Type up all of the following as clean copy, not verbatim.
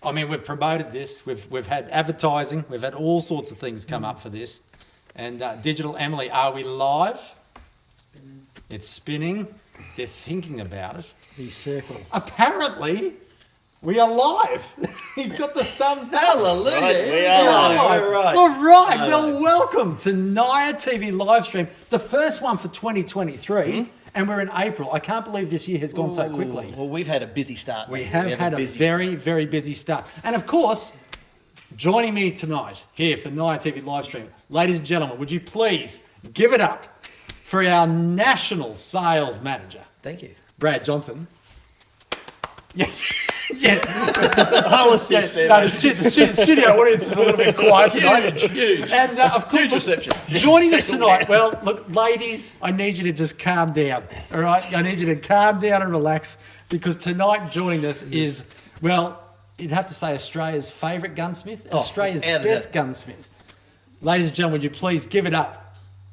I mean, we've promoted this. We've had advertising. We've had all sorts of things come up for this. And Digital Emily, are we live? Spinning. It's spinning. They're thinking about it. The circle. Apparently, we are live. He's got the thumbs up. Hallelujah. Right, we are live. Right. All right. Well, welcome to NIOA TV Livestream, the first one for 2023. And we're in April. I can't believe this year has gone so quickly. Well, we've had a busy start. We have had a very, very busy start. And of course, joining me tonight here for NIOA TV Livestream, ladies and gentlemen, would you please give it up for our National Sales Manager. Thank you. Brad Johnson. Yes. Yeah. I'll assist there. No, the studio audience is a little bit quiet tonight. Huge. And of course, Huge reception. Joining us tonight, well, look, ladies, I need you to just calm down, all right? I need you to calm down and relax because tonight joining us is, well, you'd have to say Australia's favourite gunsmith, Australia's best gunsmith. Ladies and gentlemen, would you please give it up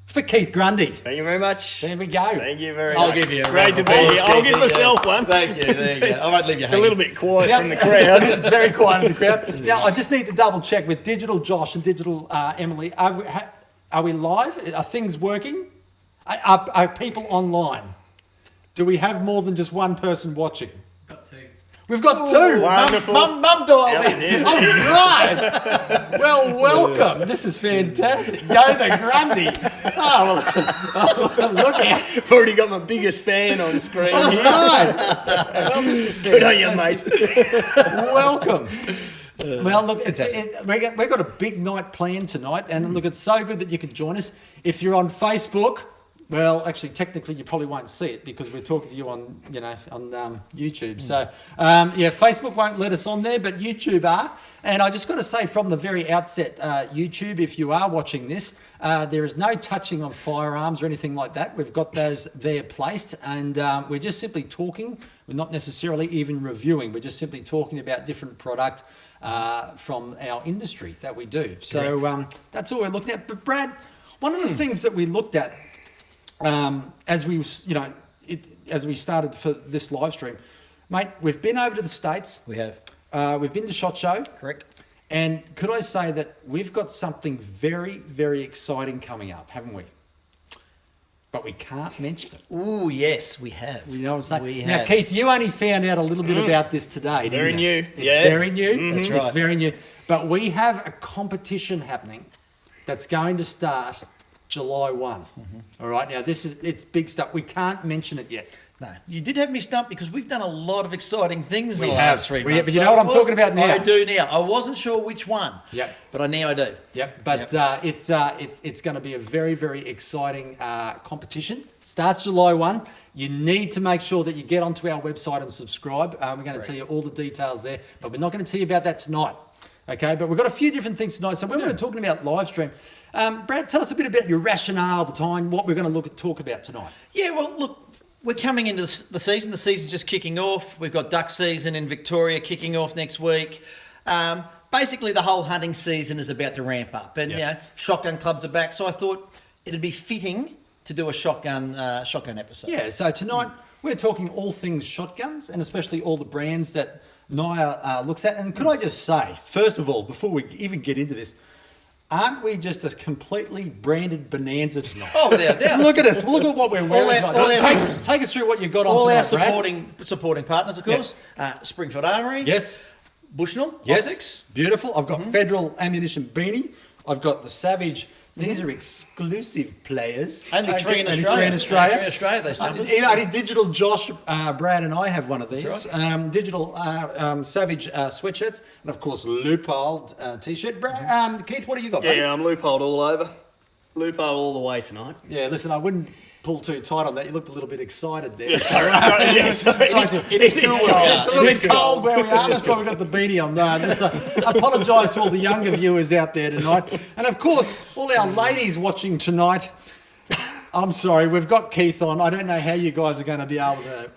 for Keith Grundy? Thank you very much. There we go. Thank you very I'll much. give you It's a great round to of be applause, here. I'll Keith. give myself one. Thank you. There you go. I won't leave you It's a hanging. little bit quiet from the crowd. It's very quiet in the crowd. Now, I just need to double check with Digital Josh and Digital Emily. Are we live? Are things working? Are people online? Do we have more than just one person watching? Got two. We've got two. Wonderful. Mum dialed Yeah, in. it is. All right. Well, welcome. This is fantastic. Go the Grundy. Oh, well, look out. I've already got my biggest fan on screen All here. right. Well, this is Good on you, fantastic. mate. Welcome. Well, look, we've got a big night planned tonight, and look, it's so good that you can join us. If you're on Facebook, well, actually, technically, you probably won't see it because we're talking to you on, on YouTube. So, yeah, Facebook won't let us on there, but YouTube are. And I just got to say from the very outset, YouTube, if you are watching this, there is no touching on firearms or anything like that. We've got those there placed, and we're just simply talking. We're not necessarily even reviewing. We're just simply talking about different product from our industry that we do. So that's all we're looking at. But Brad, one of the things that we looked at as we started for this live stream, mate, we've been over to the States. We have. We've been to SHOT Show. Correct. And could I say that we've got something very, very exciting coming up, haven't we? But we can't mention it. Ooh, yes, we have. You know what I'm saying? We Now, have. Keith, you only found out a little bit about this today, didn't Very you? new, It's yeah. very new. That's It's right. very new. But we have a competition happening that's going to start July 1. All right. Now, it's big stuff. We can't mention it yet. No, you did have me stumped because we've done a lot of exciting things in We the have. last 3 We months. have, but you know what I'm talking about now? I do now. I wasn't sure which one. Yep. But now I do. Yep. But it's going to be a very, very exciting competition. Starts July 1. You need to make sure that you get onto our website and subscribe. We're going to tell you all the details there, but we're not going to tell you about that tonight. Okay, but we've got a few different things tonight. So when we're talking about live stream, Brad, tell us a bit about your rationale behind what we're going to talk about tonight. Yeah, well, look, we're coming into the season. The season's just kicking off. We've got duck season in Victoria kicking off next week. Basically, the whole hunting season is about to ramp up, and shotgun clubs are back. So I thought it'd be fitting to do a shotgun episode. Yeah. So tonight we're talking all things shotguns, and especially all the brands that NIOA looks at. And could I just say, first of all, before we even get into this, aren't we just a completely branded bonanza tonight? Oh, yeah. Look at us. Look at what we're wearing. Take us through what you got on All our tonight, supporting partners, of course. Springfield Armory. Brad. Yes. Bushnell. Yes. Optics. Beautiful. I've got Federal Ammunition Beanie. I've got the Savage. These are exclusive players. Only three in Only Australia. three in Australia. Only 3 in Australia, those jumpers. Only Digital Josh, Brad and I have one of these. That's Digital Savage sweatshirts. And of course, Loophole t-shirt. Keith, what do you got, buddy? Yeah, I'm loopholed all over. Loophole all the way tonight. Yeah, listen, I wouldn't pull too tight on that. You looked a little bit excited there. Sorry. It is cool. It's a little bit cold where we are. That's why we've got the beanie on. Just apologise to all the younger viewers out there tonight. And of course, all our ladies watching tonight. I'm sorry, we've got Keith on. I don't know how you guys are going to be able to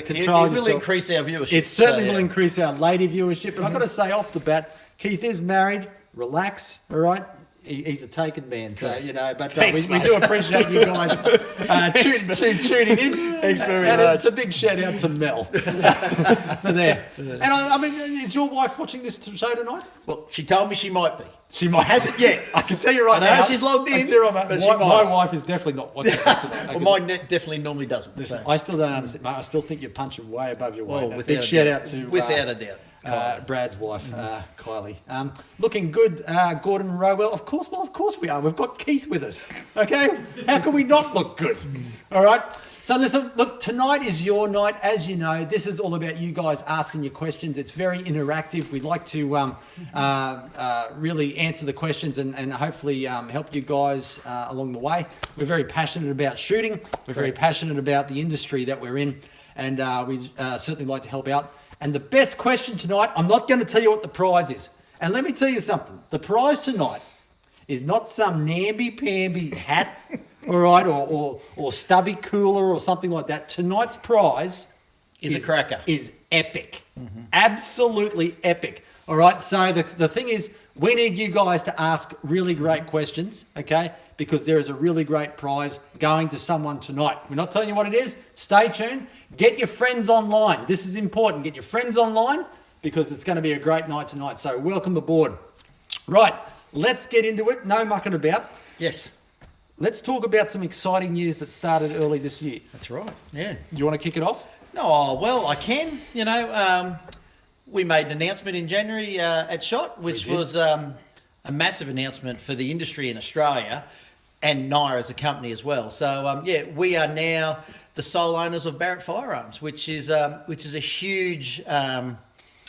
control It will yourself. increase our viewership. It certainly So, will increase our lady viewership. But I've got to say off the bat, Keith is married. Relax, all right? he's a taken man. So, Correct. you know, but Thanks, we mate. do appreciate you guys tuning in. Thanks very And much. it's a big shout out to Mel for there. And I mean, is your wife watching this show tonight? Well, she told me she might be. She might. Hasn't yet. I can tell you right I know now. she's logged I can in, tell you right now, but she my might. wife is definitely not watching this tonight. Well, mine definitely normally doesn't. Listen, so. I still don't understand, mate. I still think you're punching way above your weight. Well, A without big a shout doubt. out to Without a doubt. Brad's wife, Kylie. Looking good, Gordon Rowell. Of course we are. We've got Keith with us. Okay, how can we not look good? All right. So listen, look, tonight is your night. As you know, this is all about you guys asking your questions. It's very interactive. We'd like to really answer the questions and hopefully help you guys along the way. We're very passionate about shooting. We're very passionate about the industry that we're in, and we certainly like to help out. And the best question tonight, I'm not going to tell you what the prize is. And let me tell you something. The prize tonight is not some namby-pamby hat, all right, or stubby cooler or something like that. Tonight's prize Is a cracker. Is epic. Absolutely epic. All right, so the thing is, we need you guys to ask really great questions, okay? Because there is a really great prize going to someone tonight. We're not telling you what it is. Stay tuned. Get your friends online. This is important. Get your friends online because it's going to be a great night tonight. So welcome aboard. Right, let's get into it. No mucking about. Yes, Let's talk about some exciting news that started early this year. that's right. Yeah. Do you want to kick it off? No, well, I can. You know, we made an announcement in January at SHOT, which was a massive announcement for the industry in Australia and NIOA as a company as well. So, we are now the sole owners of Barrett Firearms, which is a huge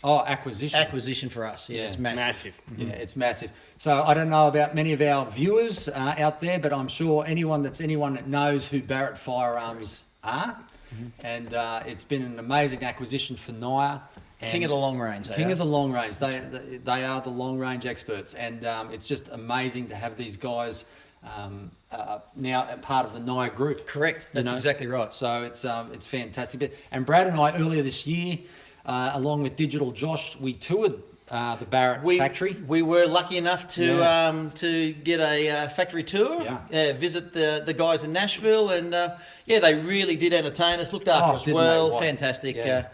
acquisition for us. Yeah, it's massive. Yeah, it's massive. So I don't know about many of our viewers out there, but I'm sure anyone that knows who Barrett Firearms are. And it's been an amazing acquisition for NIOA. King of the long range. King of the long range. They are the long range experts, and it's just amazing to have these guys now a part of the NIOA group. Correct. That's exactly right. So it's fantastic. And Brad and I earlier this year, along with Digital Josh, we toured the Barrett factory. We were lucky enough to get a factory tour, visit the guys in Nashville, and they really did entertain us, looked after us well, fantastic. Yeah.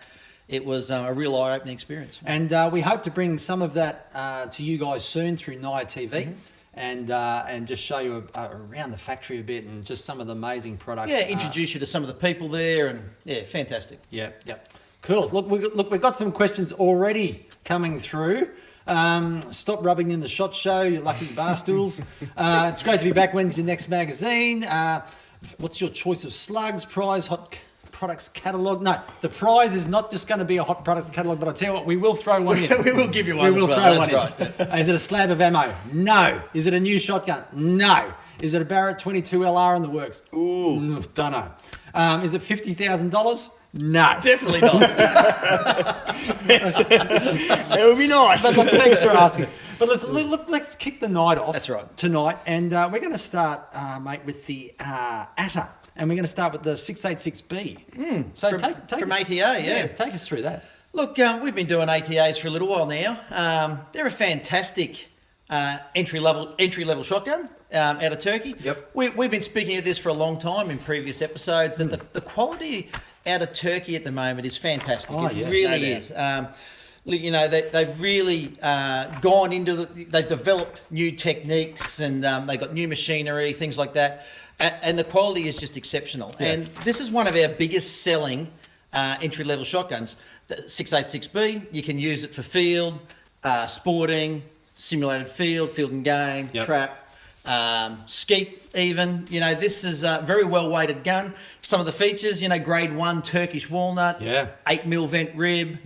It was a real eye-opening experience. And we hope to bring some of that to you guys soon through NIOA TV. And just show you around the factory a bit and just some of the amazing products. Yeah, introduce you to some of the people there, and fantastic. Yep. Cool. Look, we've got some questions already coming through. Stop rubbing in the SHOT show, you lucky barstools. It's great to be back. When's your next magazine? What's your choice of slugs? Prize, hot products catalogue? No, the prize is not just going to be a hot products catalogue, but I tell you what, we will throw one in. We will give you one. We will as well. throw one That's in. right. Is it a slab of ammo? No. Is it a new shotgun? No. Is it a Barrett 22 LR in the works? Ooh, don't know. Is it $50,000? No. Definitely not. It would be nice. But look, thanks for asking. But listen, look, let's kick the night off. That's right. Tonight, and we're going to start, mate, with the akka, and we're going to start with the 686B. So take from us, ATA, yeah. take us through that. Look, we've been doing ATAs for a little while now. They're a fantastic entry level shotgun out of Turkey. Yep. We've been speaking of this for a long time in previous episodes. That the quality out of Turkey at the moment is fantastic. It really is. You know, they've really gone into they've developed new techniques, and they've got new machinery, things like that. And the quality is just exceptional. Yeah. And this is one of our biggest selling entry-level shotguns. The 686B, you can use it for field, sporting, simulated field and game, trap, skeet even. You know, this is a very well-weighted gun. Some of the features, you know, grade 1 Turkish walnut, 8mm vent rib,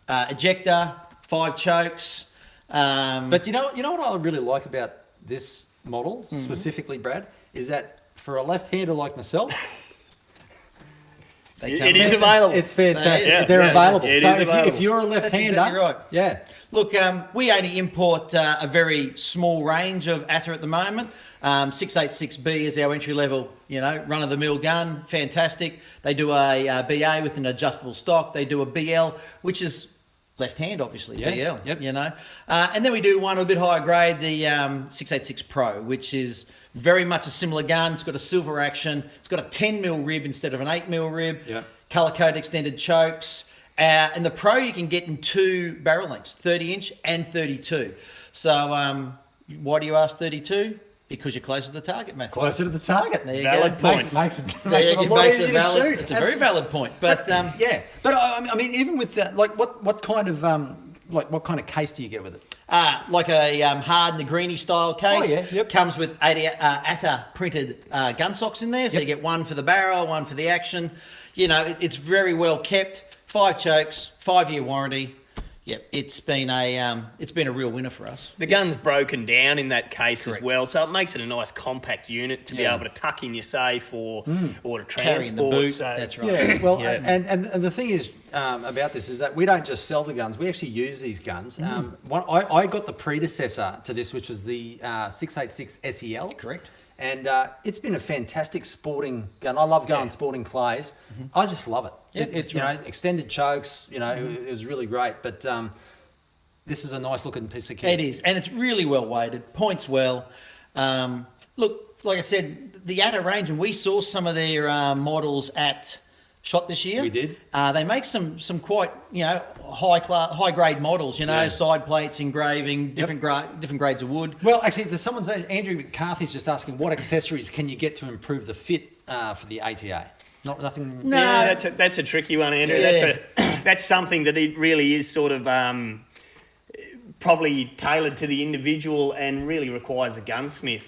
ejector, 5 chokes. But you know what I really like about this model specifically, Brad, is that for a left-hander like myself, it is available. It's fantastic. Yeah, They're available. It so is available. if you're a left-hander, That's exactly right. Yeah. Look, we only import a very small range of ATA at the moment. 686B is our entry level, you know, run-of-the-mill gun. Fantastic. They do a BA with an adjustable stock. They do a BL, which is left hand, obviously, Yeah, BL, yep. you know. And then we do one a bit higher grade, the 686 Pro, which is very much a similar gun. It's got a silver action. It's got a 10mm rib instead of an 8mm rib. Yeah. Colour code extended chokes. And the Pro you can get in 2 barrel lengths, 30-inch and 32. So why do you ask 32? Because you're closer to the target method. Closer to the target. There you Valid go. point. Makes it There a you lot makes easier it to valid. shoot. It's a very valid point. But Yeah, but I mean, even with that, like, what kind of what kind of case do you get with it? like a hard Negrini style case. Oh, yeah, yep. Comes with 80 Atta printed gun socks in there. So Yep. you get one for the barrel, one for the action. You know, it's very well kept. 5 chokes, 5-year warranty. Yep, it's been a real winner for us. The gun's broken down in that case Correct. as well, so it makes it a nice compact unit to be Yeah. able to tuck in your safe or to Carrying the transport. boot. So That's right. Yeah, well, Yeah. And the thing is about this is that we don't just sell the guns; we actually use these guns. I got the predecessor to this, which was the 686 SEL. Correct. And it's been a fantastic sporting gun. I love going sporting clays. I just love it. Yeah, It you know, extended chokes. You know, it was really great. But this is a nice looking piece of kit. It is, and it's really well weighted, points well. Look, like I said, the Atta range, and we saw some of their models at SHOT this year. We did. They make some quite high grade models. You know, Yeah. side plates, engraving, different grades of wood. Well, actually, there's someone saying Andrew McCarthy's just asking what accessories can you get to improve the fit for the ATA? Nothing. No. yeah, that's a tricky one, Andrew. Yeah. That's something that it really is sort of probably tailored to the individual and really requires a gunsmith.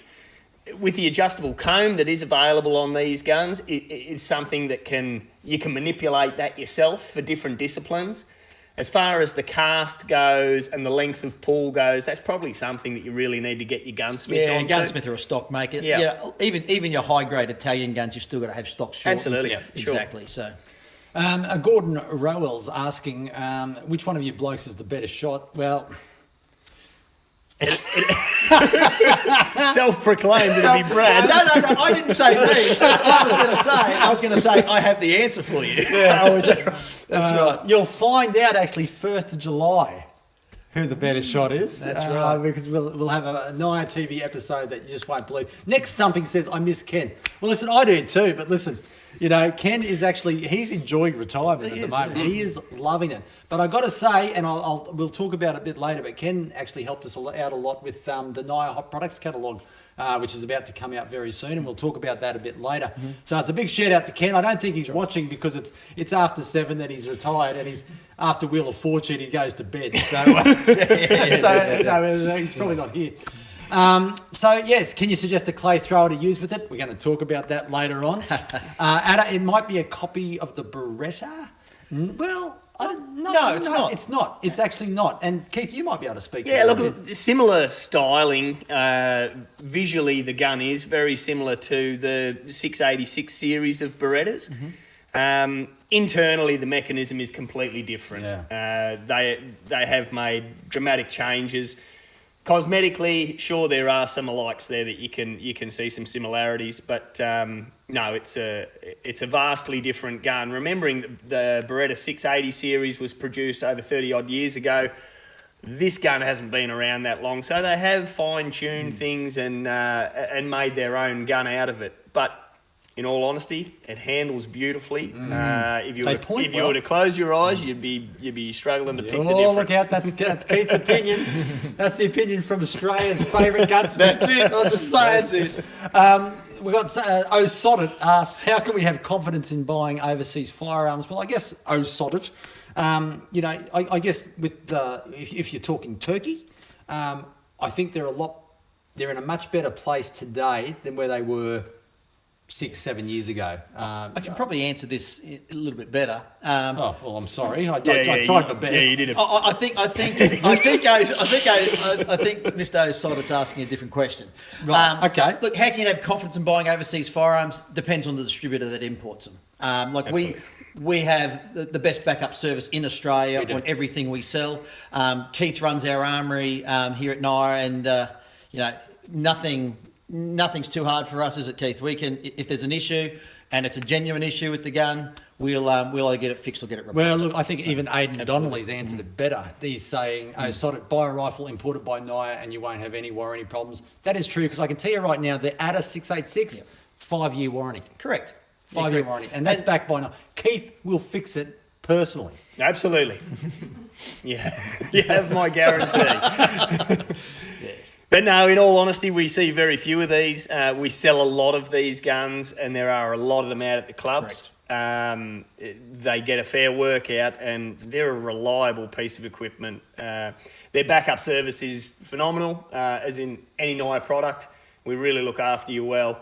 With the adjustable comb that is available on these guns, it's something that you can manipulate that yourself for different disciplines. As far as the cast goes and the length of pull goes, that's probably something that you really need to get your gunsmith Yeah, on. gunsmith or a stock maker. Yeah. Yeah, even your high grade Italian guns, you still got to have stock short. Absolutely, yeah, sure. Exactly. So. Gordon Rowell's asking which one of you blokes is the better shot. Well, Self-proclaimed to be Brad. No, I didn't say me. I was going to say I have the answer for you. that's right. You'll find out actually 1st of July who the better shot is. That's right. Because we'll have a NIOA TV episode that you just won't believe. Next Stumping says, I miss Ken. Well, listen, I do too, but listen, you know, Ken is actually, he's enjoying retirement at the moment. yeah. He is loving it. But I got to say, and we'll talk about it a bit later, but Ken actually helped us out a lot with the NIOA Hot Products catalogue, which is about to come out very soon, and we'll talk about that a bit later. So it's a big shout out to Ken. I don't think he's watching because it's after 7 that he's retired, and he's after Wheel of Fortune he goes to bed. So, so he's probably not here. So yes, can you suggest a clay thrower to use with it? We're going to talk about that later on. Atta, it might be a copy of the Beretta. Well, no, it's not. It's not. It's actually not. And Keith, you might be able to speak. Yeah, to that a look, bit. similar styling. Visually, the gun is very similar to the 686 series of Berettas. Internally, the mechanism is completely different. Yeah. They have made dramatic changes. Cosmetically, sure, there are some alikes there that you can see some similarities, but no, it's a vastly different gun. Remembering the Beretta 680 series was produced over 30 odd years ago, this gun hasn't been around that long, so they have fine-tuned things and made their own gun out of it. But in all honesty, it handles beautifully. If you were to close your eyes, you'd be struggling to pick the difference. Oh, look out! That's Keith's opinion. That's the opinion from Australia's favourite gunsmith. That's it. I'll just say That's it. it. We've got Soddit asks, how can we have confidence in buying overseas firearms? Well, I guess Soddit. You know, I guess with if you're talking Turkey, I think they're in a much better place today than where they were 6-7 years ago. I can probably answer this a little bit better. Oh well, I'm sorry. I Yeah, tried my best. Yeah, you did. I think Mr. O'Soddit's asking a different question. Right, okay. Look, how can you have confidence in buying overseas firearms? Depends on the distributor that imports them. We have the best backup service in Australia on everything we sell. Keith runs our armoury here at NIOA, and you know, nothing's too hard for us, is it, Keith? We can, if there's an issue and it's a genuine issue with the gun, we'll either get it fixed or get it replaced. Well, look, I think even Aidan Donnelly's answered it better. He's saying, buy a rifle imported by NIOA and you won't have any warranty problems. That is true, because I can tell you right now, the ATA 686, 5-year warranty. Correct. 5-year warranty. And that's backed by NIOA. Keith will fix it personally. Absolutely. Yeah, you have my guarantee. But no, in all honesty, we see very few of these. We sell a lot of these guns, and there are a lot of them out at the clubs. They get a fair workout, and they're a reliable piece of equipment. Their backup service is phenomenal, as in any NIOA product. We really look after you well.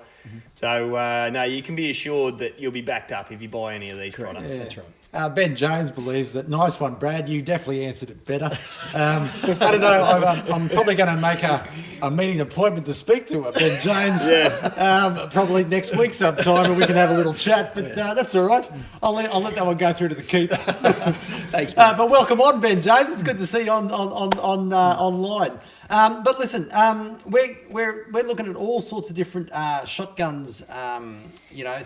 So, no, you can be assured that you'll be backed up if you buy any of these products. Yeah. That's right. Ben Jones believes that, nice one, Brad, you definitely answered it better. I don't know, I'm probably going to make a meeting appointment to speak to Ben Jones probably next week sometime, and we can have a little chat, but that's all right. I'll let that one go through to the keep. Thanks, Ben. But welcome on, Ben Jones. It's good to see you online. But listen, we're looking at all sorts of different shotguns,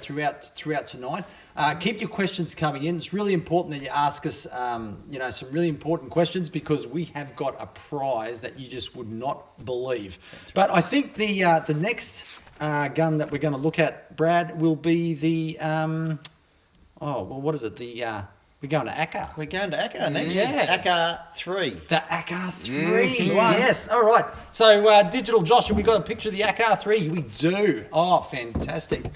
throughout tonight. Keep your questions coming in. It's really important that you ask us, some really important questions, because we have got a prize that you just would not believe. But I think the next gun that we're going to look at, Brad, will be the what is it? We're going to Akka. We're going to Akka next. Yeah. Akar III. The Akar III. Yes. All right. So, Digital Josh, have we got a picture of the Akar III? We do. Oh, fantastic.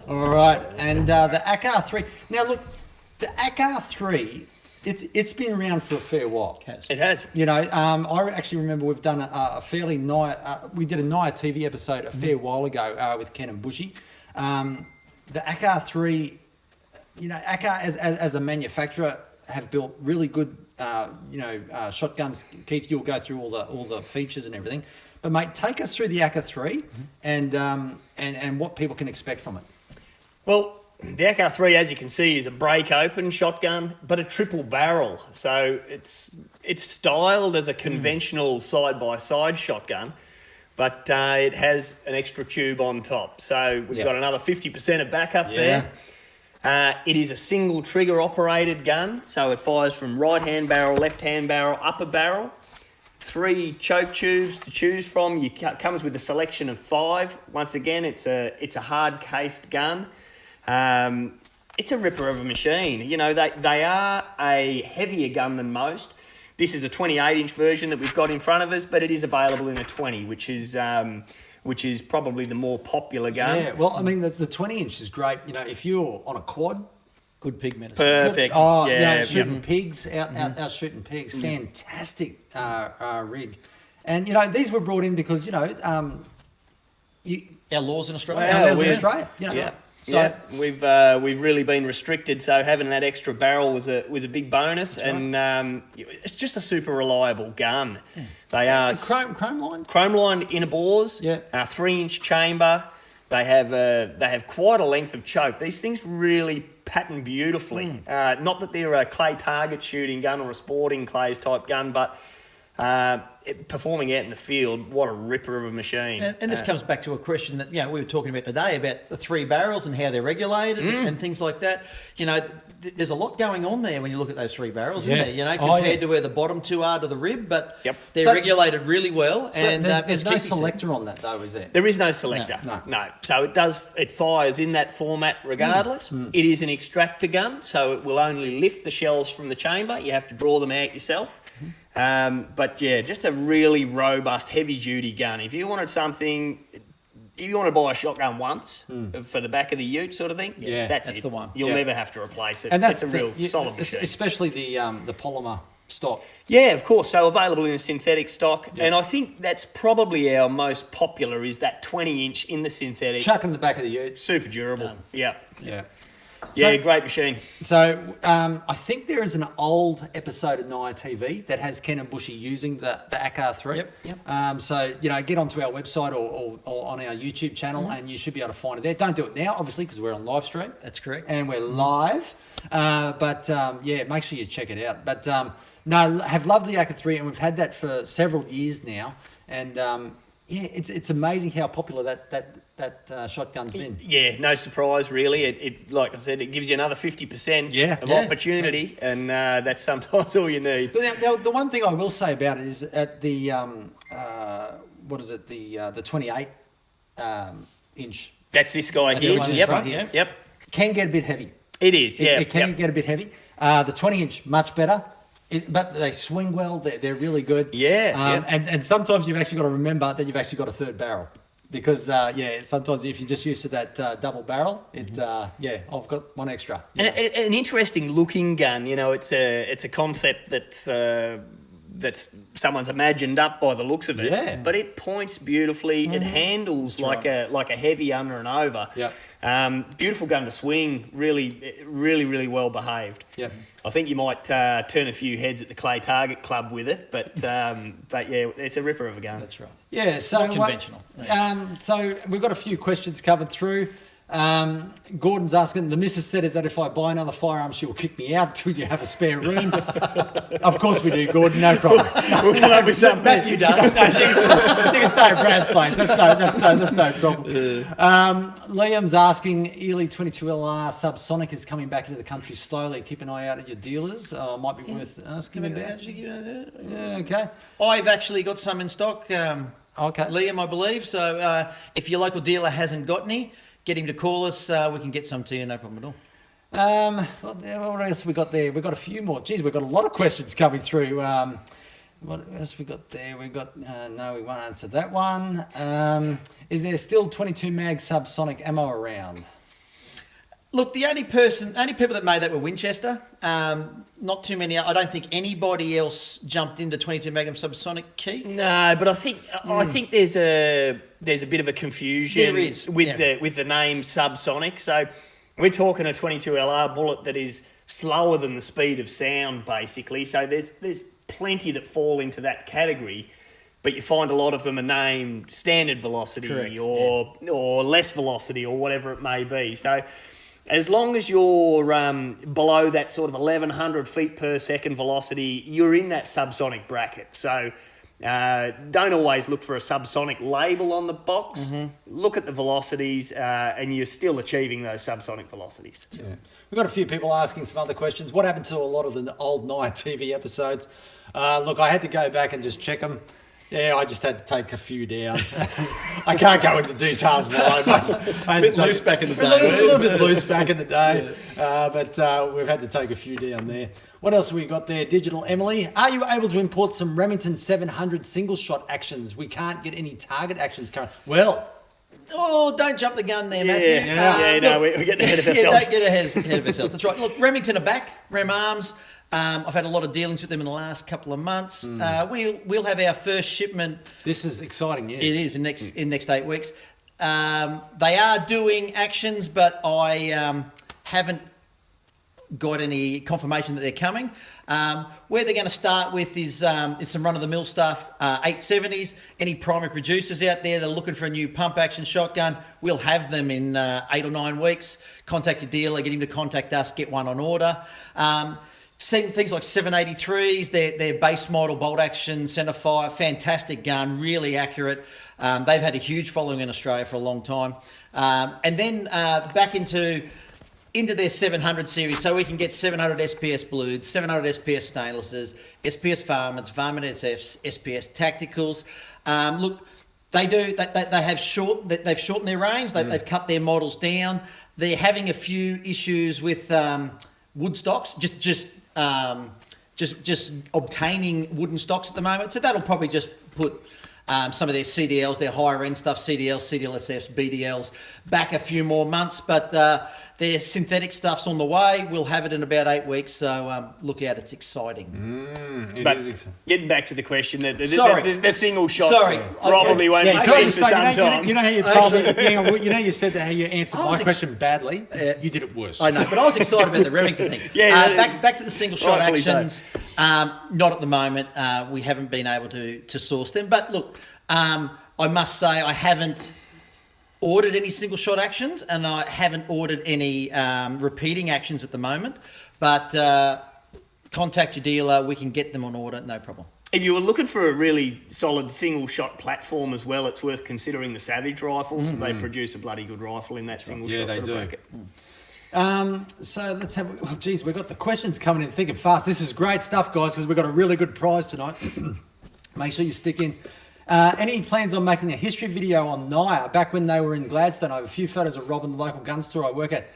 All right. And the Akar III. Now, look, the Akar III, it's been around for a fair while. It has. I actually remember we've done a fairly we did a NIOA TV episode a fair while ago with Ken and Bushy. The Akar III, Akka as a manufacturer have built really good, shotguns. Keith, you'll go through all the features and everything. But mate, take us through the Akka III and what people can expect from it. Well, the Akar III, as you can see, is a break open shotgun, but a triple barrel. So it's styled as a conventional side by side shotgun, but it has an extra tube on top. So we've got another 50% of backup there. It is a single trigger operated gun, so it fires from right hand barrel, left hand barrel, upper barrel. 3 choke tubes to choose from. It comes with a selection of 5. Once again, it's a hard cased gun. It's a ripper of a machine. They are a heavier gun than most. This is a 28-inch version that we've got in front of us, but it is available in a 20, which is probably the more popular gun. Yeah, well, I mean, the 20-inch is great. If you're on a quad, good pig medicine. Perfect. Shooting pigs, out shooting pigs. Fantastic rig. And, these were brought in because, our laws in Australia. Our laws in Australia. So we've really been restricted, so having that extra barrel was a big bonus, and it's just a super reliable gun. Yeah. They are chrome line inner bores, 3-inch chamber. They have quite a length of choke. These things really pattern beautifully. Not that they're a clay target shooting gun or a sporting clays type gun, but performing out in the field, what a ripper of a machine. And this comes back to a question that we were talking about today about the 3 barrels and how they're regulated and things like that. There's a lot going on there when you look at those 3 barrels, isn't there? Compared to where the bottom 2 are to the rib, but they're regulated really well. So and there's no selector on that though, is there? There is no selector. No. So it fires in that format regardless. It is an extractor gun, so it will only lift the shells from the chamber. You have to draw them out yourself. But just a really robust, heavy-duty gun. If you wanted to buy a shotgun once for the back of the ute sort of thing, that's the one. You'll never have to replace it. And it's a real solid machine. Especially the polymer stock. Yeah, of course. So available in a synthetic stock. And I think that's probably our most popular is that 20-inch in the synthetic. Chuck in the back of the ute. Super durable. Yeah. So, great machine. So I think there is an old episode of NIOA TV that has Ken and Bushy using the Akar III. Yep. So, get onto our website or on our YouTube channel and you should be able to find it there. Don't do it now, obviously, because we're on live stream. That's correct. And we're live. But make sure you check it out. But no, have loved the Akar III, and we've had that for several years now. And Yeah, it's amazing how popular that shotgun's been. Yeah, no surprise really. It like I said, it gives you another 50% of opportunity, and that's sometimes all you need. Now, the one thing I will say about it is at the the 28 inch. That's this guy here. Yep. Can get a bit heavy. It is. Yeah. It can get a bit heavy. The 20 inch much better. But they swing well. They're really good. Yeah. And sometimes you've actually got to remember that you've actually got a third barrel. Because sometimes if you're just used to that double barrel, I've got one extra. And an interesting looking gun. You know, it's a concept that's someone's imagined up by the looks of it. Yeah. But it points beautifully. It handles like a heavy under and over. Yeah. Beautiful gun to swing. Really well behaved. Yeah. I think you might turn a few heads at the Clay Target Club with it, but yeah, it's a ripper of a gun. That's right. Yeah, so not conventional. So we've got a few questions covered through. Gordon's asking, the missus said that if I buy another firearm, she will kick me out until you have a spare room. Of course we do, Gordon, no problem. We'll come up with something. Matthew does. No, you can stay at Brad's place. That's no problem. Liam's asking, Ely 22LR Subsonic is coming back into the country slowly. Keep an eye out at your dealers. Might be worth asking about. Yeah, okay. I've actually got some in stock, Okay. Liam, I believe. So if your local dealer hasn't got any, get him to call us. We can get some to you, no problem at all. What else we got there? We've got a few more. Geez, we've got a lot of questions coming through. What else we got there? We got no, we won't answer that one. Is there still 22 mag subsonic ammo around? Look, the only people that made that were Winchester. Not too many. I don't think anybody else jumped into 22 Magnum subsonic, Keith. No, but I think there's a bit of a confusion. There is with the name subsonic. So we're talking a 22 LR bullet that is slower than the speed of sound, basically. So there's plenty that fall into that category. But you find a lot of them are named standard velocity. Correct, or less velocity or whatever it may be. So as long as you're below that sort of 1,100 feet per second velocity, you're in that subsonic bracket. So don't always look for a subsonic label on the box. Mm-hmm. Look at the velocities and you're still achieving those subsonic velocities. Yeah. We've got a few people asking some other questions. What happened to a lot of the old NIOA TV episodes? Look, I had to go back and just check them. Yeah, I just had to take a few down. I can't go into details now. A bit loose back in the day. A little bit loose back in the day. But we've had to take a few down there. What else have we got there? Digital Emily. Are you able to import some Remington 700 single shot actions? We can't get any target actions currently. Well... Oh, don't jump the gun there, Matthew. No, we're getting ahead of ourselves. Don't get ahead of ourselves. That's right. Look, Remington are back. Rem Arms. I've had a lot of dealings with them in the last couple of months. We'll have our first shipment. This is exciting news. It is in next 8 weeks. They are doing actions, but I haven't got any confirmation that they're coming. Where they're going to start with is some run-of-the-mill stuff, 870s. Any primary producers out there that are looking for a new pump-action shotgun, we'll have them in 8 or 9 weeks. Contact your dealer, get him to contact us, get one on order. Things like 783s, their base model bolt-action centerfire, fantastic gun, really accurate. They've had a huge following in Australia for a long time. And then back into their 700 series, so we can get 700 SPS blues, 700 SPS stainlesses, SPS varmints, varmint SFs, SPS tacticals. Look, they've shortened their range. They've cut their models down. They're having a few issues with wood stocks, just obtaining wooden stocks at the moment. So that'll probably just put some of their CDLs, their higher end stuff, CDLs, CDLSFs, BDLs, back a few more months. But their synthetic stuff's on the way. We'll have it in about 8 weeks. So look out, it's exciting. It is exciting. Getting back to the question, the single shots probably won't be finished for some time. You know how you told me, you said that how you answered my question badly? You did it worse. I know, but I was excited about the Remington thing. Back to the single shot actions. Not at the moment. We haven't been able to source them. But look, I must say I haven't ordered any single shot actions and I haven't ordered any repeating actions at the moment. But contact your dealer. We can get them on order. No problem. If you were looking for a really solid single shot platform as well, it's worth considering the Savage rifles. They produce a bloody good rifle in that single shot they sort do. of bracket. So let's have. Well, geez, we've got the questions coming in thick and fast. This is great stuff, guys, because we've got a really good prize tonight. Make sure you stick in. Any plans on making a history video on NIOA? Back when they were in Gladstone, I have a few photos of Rob in the local gun store I work at.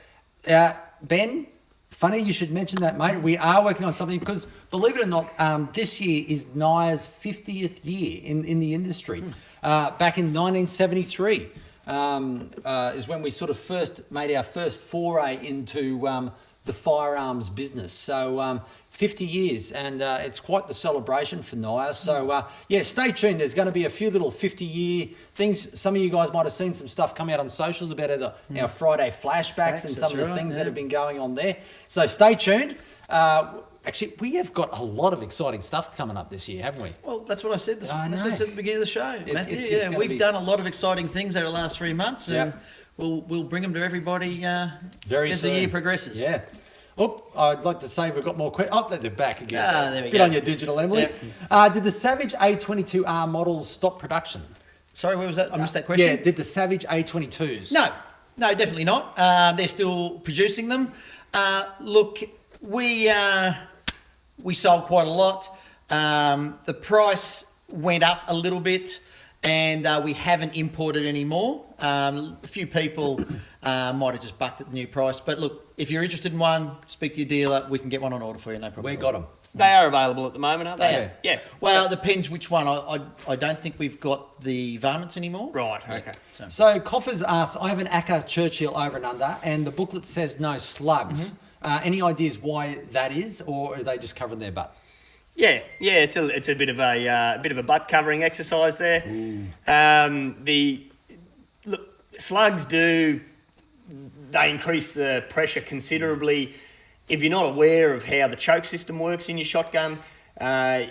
Ben, funny you should mention that, mate. We are working on something because, believe it or not, this year is NIOA's 50th year in the industry. Back in 1973 is when we sort of first made our first foray into the firearms business. So 50 years, and it's quite the celebration for NIOA. So yeah, stay tuned. There's going to be a few little 50-year things. Some of you guys might have seen some stuff come out on socials about our Friday flashbacks and some of the things that have been going on there. So stay tuned. Actually, we have got a lot of exciting stuff coming up this year, haven't we? Well, that's what I said this at the beginning of the show, Matthew. It's we've done a lot of exciting things over the last 3 months, and we'll bring them to everybody very as soon. the year progresses. Yeah. Oh, I'd like to say we've got more questions. Oh, they're back again. There we Get go. on your digital, Emily. Did the Savage A22R models stop production? Sorry, where was that? I missed that question. Yeah, did the Savage A22s? No, definitely not. They're still producing them. Look, we sold quite a lot. The price went up a little bit, and we haven't imported any more. A few people might have just bucked at the new price. But look, if you're interested in one, speak to your dealer. We can get one on order for you, no problem. We got them. They are available at the moment, aren't they? Yeah. Well, it depends which one. I don't think we've got the varmints anymore. Right, okay. So Coffers asks, I have an akka Churchill over and under, and the booklet says no slugs. Any ideas why that is, or are they just covering their butt? Yeah, it's a bit of a butt covering exercise there. Slugs they increase the pressure considerably. If you're not aware of how the choke system works in your shotgun, by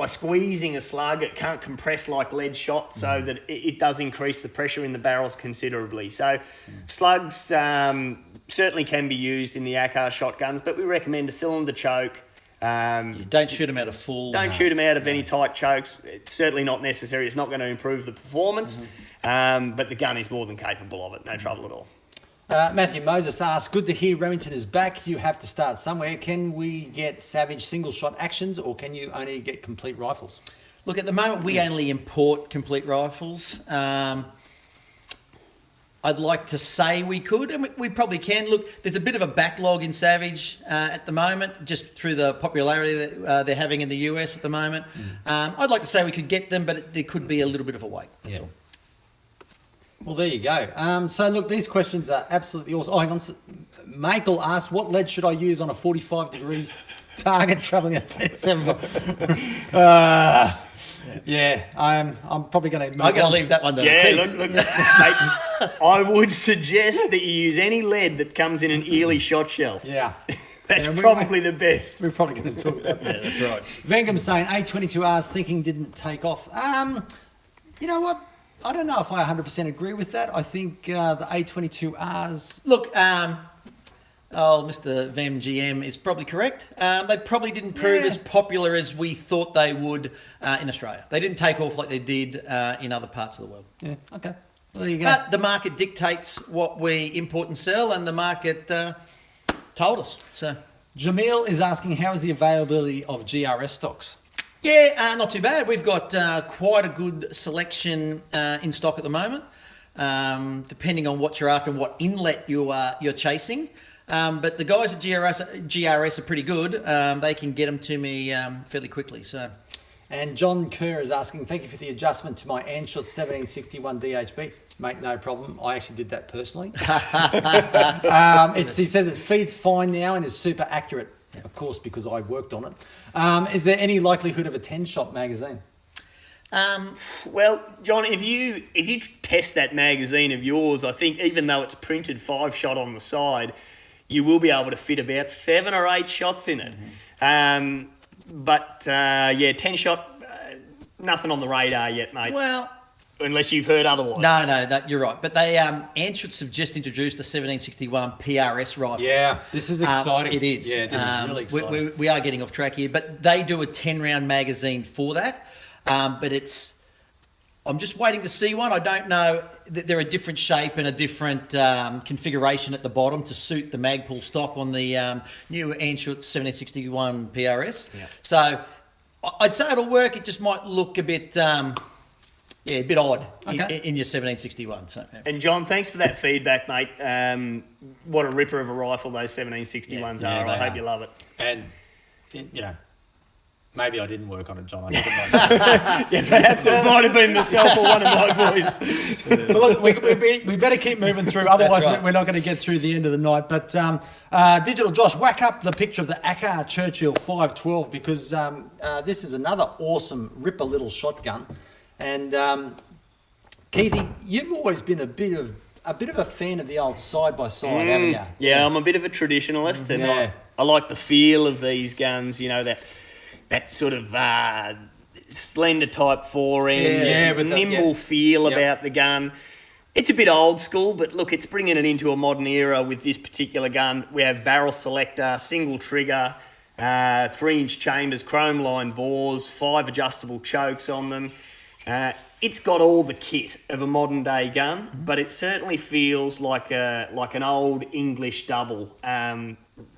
squeezing a slug, it can't compress like lead shot, so that it does increase the pressure in the barrels considerably. So slugs certainly can be used in the Akar shotguns, but we recommend a cylinder choke. Don't shoot them out of full. Don't shoot them out of any tight chokes. It's certainly not necessary. It's not going to improve the performance, but the gun is more than capable of it. No trouble at all. Matthew Moses asks, good to hear Remington is back. You have to start somewhere. Can we get Savage single shot actions, or can you only get complete rifles? Look, at the moment we only import complete rifles. I'd like to say we could, and we probably can. Look, there's a bit of a backlog in Savage at the moment, just through the popularity that they're having in the US at the moment. I'd like to say we could get them, but there could be a little bit of a wait. That's all. Well, there you go. So, look, these questions are absolutely awesome. Oh, hang on. Michael asked, what lead should I use on a 45-degree target travelling at 37? Yeah, I'm probably going to... I'm going to leave that one there. Yeah, look, mate, I would suggest that you use any lead that comes in an Ely shot shell. Yeah. That's probably the best. We're probably going to talk about that. Yeah, that's right. Vengam saying A22Rs thinking didn't take off. You know what? I don't know if I 100% agree with that. I think the A22Rs... Look, Mr. Vem GM is probably correct. They probably didn't prove as popular as we thought they would in Australia. They didn't take off like they did in other parts of the world. Yeah, okay. Well, there you go. But the market dictates what we import and sell, and the market told us. So Jamil is asking, how is the availability of GRS stocks? Yeah, not too bad. We've got quite a good selection in stock at the moment, depending on what you're after and what inlet you're chasing. But the guys at GRS are pretty good. They can get them to me fairly quickly. So, and John Kerr is asking, thank you for the adjustment to my Anshot 1761 DHB. Mate, no problem. I actually did that personally. He says it feeds fine now and is super accurate. Of course, because I worked on it. Is there any likelihood of a 10-shot magazine? Well, John, if you test that magazine of yours, I think even though it's printed 5-shot on the side, you will be able to fit about 7 or 8 shots in it. But 10-shot, nothing on the radar yet, mate. Well, unless you've heard otherwise. No, you're right. But they Anschutz have just introduced the 1761 PRS rifle. Yeah, this is exciting. It is. Yeah, this is really exciting. We are getting off track here, but they do a 10-round magazine for that. But I'm just waiting to see one. I don't know. They're a different shape and a different configuration at the bottom to suit the Magpul stock on the new Anschutz 1761 PRS. Yeah. So I'd say it'll work. It just might look a bit... a bit odd in your 1761. So, yeah. And John, thanks for that feedback, mate. What a ripper of a rifle those 1761s are. I hope you love it. And, maybe I didn't work on it, John. I think it might yeah, perhaps it might have been myself or one of my boys. Well, look, we better keep moving through. Otherwise, we're not going to get through the end of the night. But Digital Josh, whack up the picture of the Akar Churchill 512 because this is another awesome ripper little shotgun. And Keithy, you've always been a bit of a fan of the old side-by-side, haven't you? Yeah, I'm a bit of a traditionalist, and I like the feel of these guns. That sort of slender type forend, with nimble feel about the gun. It's a bit old school, but look, it's bringing it into a modern era with this particular gun. We have barrel selector, single trigger, 3-inch chambers, chrome line bores, 5 adjustable chokes on them. It's got all the kit of a modern day gun, but it certainly feels like an old English double.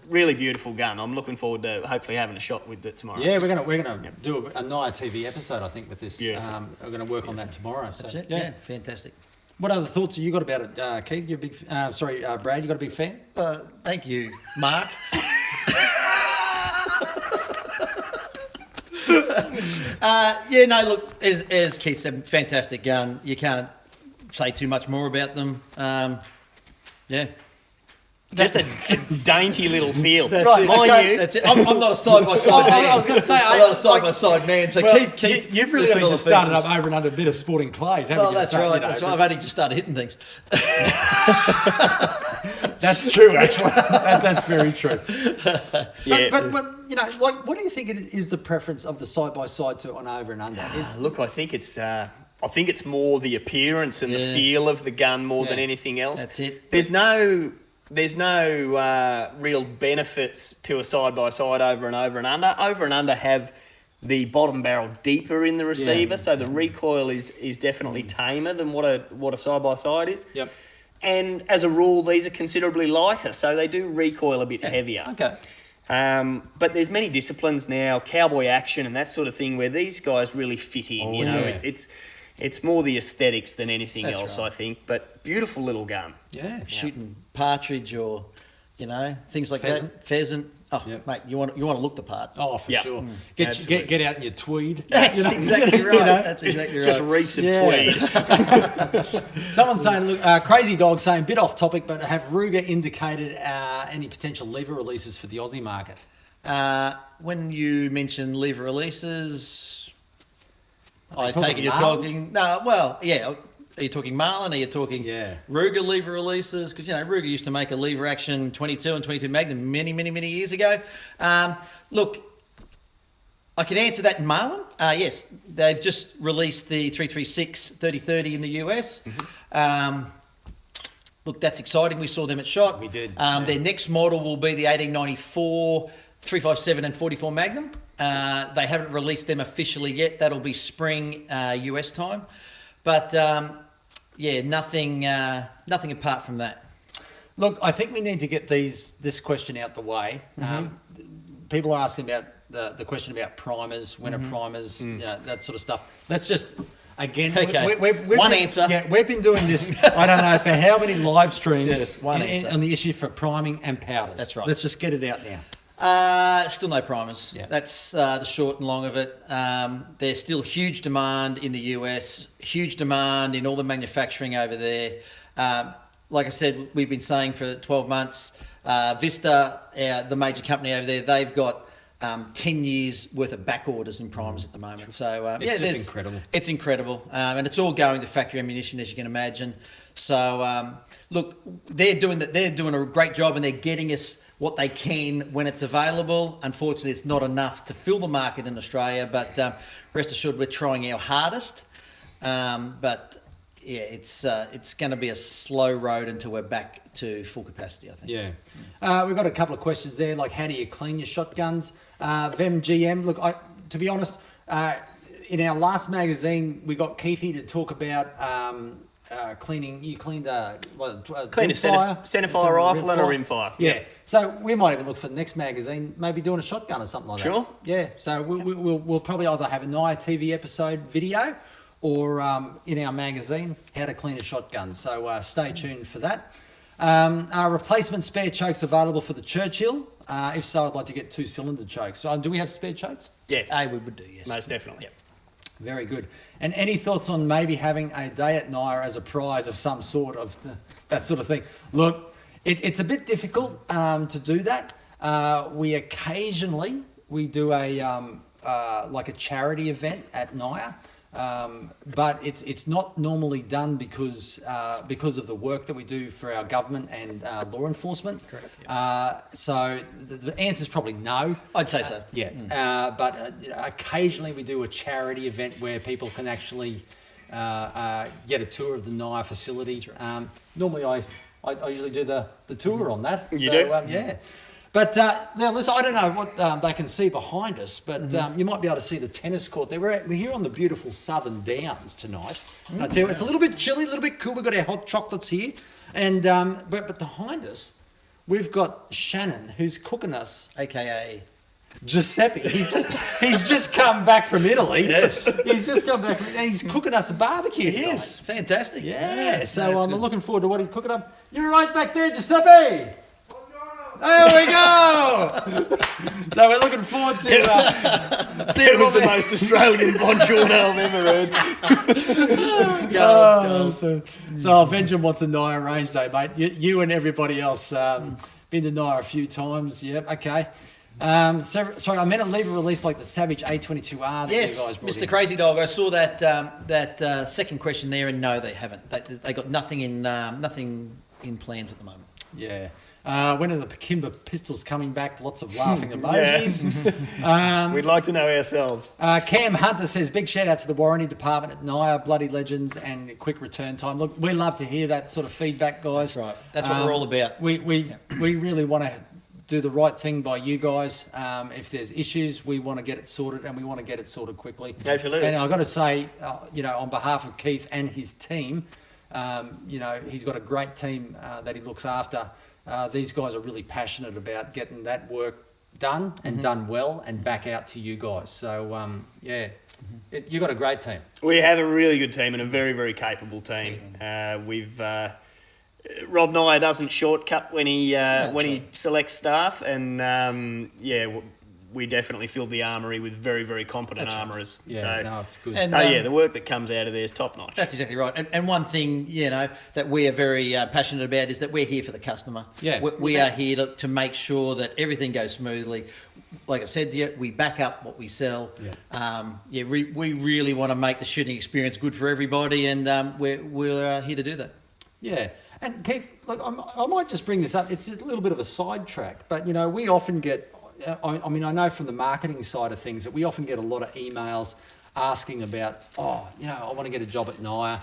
Really beautiful gun. I'm looking forward to hopefully having a shot with it tomorrow. Yeah, we're gonna do a NIOA TV episode, I think, with this. Yeah. We're gonna work on that tomorrow. So. That's it. Yeah, fantastic. What other thoughts have you got about it, Keith? You're a big. Brad, you got a big fan? Thank you, Mark. Look, as Keith said, fantastic gun. You can't say too much more about them. Just a dainty little feel. That's right, it. mind you. That's it. I'm not a side-by-side man. I was going to say, I'm not a side-by-side man. So Keith, you've really only just started up over and under a bit of sporting clays, haven't you? That's right. That's right. I've only just started hitting things. That's true, actually. That's very true. Yeah. But what do you think is the preference of the side-by-side to an over and under? Look, I think it's more the appearance and the feel of the gun more than anything else. That's it. There's no real benefits to a side-by-side over and under. Over and under have the bottom barrel deeper in the receiver, so the recoil is definitely tamer than what a side-by-side is. Yep. And as a rule, these are considerably lighter, so they do recoil a bit heavier. Okay. But there's many disciplines now, cowboy action and that sort of thing, where these guys really fit in. It's more the aesthetics than anything else, right. I think. But beautiful little gun. Yeah. Shooting partridge or, things like that. Pheasant. Oh, mate, you want to look the part. Oh, for sure. Get out in your tweed. That's exactly right. That's exactly right. Just reeks of tweed. Someone's saying, look, Crazy Dog saying, bit off topic, but have Ruger indicated any potential lever releases for the Aussie market? When you mention lever releases... I take it you're Marlin? talking... No, well, yeah. Are you talking Marlin? Are you talking Ruger lever releases? Because, Ruger used to make a lever action 22 and 22 Magnum many, many, many years ago. Look, I can answer that in Marlin. Yes, they've just released the 336 3030 in the US. Look, that's exciting. We saw them at SHOT. We did. Their next model will be the 1894 357 and 44 Magnum. They haven't released them officially yet. That'll be spring US time. But nothing apart from that. Look, I think we need to get this question out the way. People are asking about the question about primers, when are primers, that sort of stuff. Let's just, again, answer. Yeah, we've been doing this, I don't know, for how many live streams answer on the issue for priming and powders. That's right. Let's just get it out now. Still no primers. Yeah. That's the short and long of it. There's still huge demand in the US, huge demand in all the manufacturing over there. Like I said, we've been saying for 12 months, Vista, the major company over there, they've got 10 years worth of back orders in primers at the moment. So it's just incredible. It's incredible. And it's all going to factory ammunition, as you can imagine. So look, they're doing a great job, and they're getting us what they can when it's available. Unfortunately, it's not enough to fill the market in Australia, but rest assured we're trying our hardest. But yeah, it's going to be a slow road until we're back to full capacity, I think. Yeah. We've got a couple of questions there, like how do you clean your shotguns? VemGM, look, to be honest, in our last magazine, we got Keithy to talk about cleaning. You cleaned Clean a centerfire rifle and a rimfire. Yeah. So we might even look for the next magazine, maybe doing a shotgun or something like that. Sure. Yeah. So we'll probably either have a NIOA TV episode video or in our magazine, how to clean a shotgun. So stay tuned for that. Are replacement spare chokes available for the Churchill? If so, I'd like to get 2-cylinder chokes. So, do we have spare chokes? Yeah. We would do, yes. Most definitely. Yep. Very good. And any thoughts on maybe having a day at NIOA as a prize of some sort of that sort of thing? Look, it's a bit difficult to do that. We occasionally do a like a charity event at NIOA. But it's not normally done because of the work that we do for our government and law enforcement. Correct. Yeah. So the answer is probably no. I'd say so. Yeah. But occasionally we do a charity event where people can actually get a tour of the NIOA facility. Right. Normally I usually do the tour on that. You do? Yeah. But now, listen, I don't know what they can see behind us, but you might be able to see the tennis court there. We're here on the beautiful Southern Downs tonight. I tell you, it's a little bit chilly, a little bit cool. We've got our hot chocolates here, and but behind us, we've got Shannon, who's cooking us, AKA Giuseppe. He's just come back from Italy. Yes. He's just come back, and he's cooking us a barbecue. Yes, fantastic. Yeah. So That's I'm good. looking forward to what he's cooking up. You're right back there, Giuseppe. There we go. So we're looking forward to seeing It was the most Australian buongiorno I've ever heard. So Benjamin wants a NIOA range day, mate. You and everybody else been to NIOA a few times. Yep. Okay. Sorry, I meant a lever release like the Savage A22R that Yes, you guys brought Mr. in. Crazy Dog. I saw that second question there, and no, they haven't. They got nothing in plans at the moment. Yeah. When are the Pakimba pistols coming back? Lots of laughing emojis. We'd like to know ourselves. Cam Hunter says, big shout out to the warranty department at NIOA, bloody legends and quick return time. Look, we love to hear that sort of feedback, guys. That's right. That's what we're all about. We really want to do the right thing by you guys. If there's issues, we want to get it sorted, and we want to get it sorted quickly. Absolutely. And I've got to say, on behalf of Keith and his team, he's got a great team that he looks after. These guys are really passionate about getting that work done and done well and back out to you guys. So, you've got a great team. We have a really good team and a very, very capable team. Rob NIOA doesn't shortcut when he selects staff, and we definitely filled the armoury with very, very competent armourers. Yeah, no, it's good. And, the work that comes out of there is top notch. That's exactly right. And one thing, that we are very passionate about is that we're here for the customer. Yeah. We are here to make sure that everything goes smoothly. Like I said to you, we back up what we sell. Yeah. We really want to make the shooting experience good for everybody, and we're here to do that. Yeah. And Keith, look, I might just bring this up. It's a little bit of a sidetrack, but, we often get... I know from the marketing side of things that we often get a lot of emails asking about, I want to get a job at NIOA.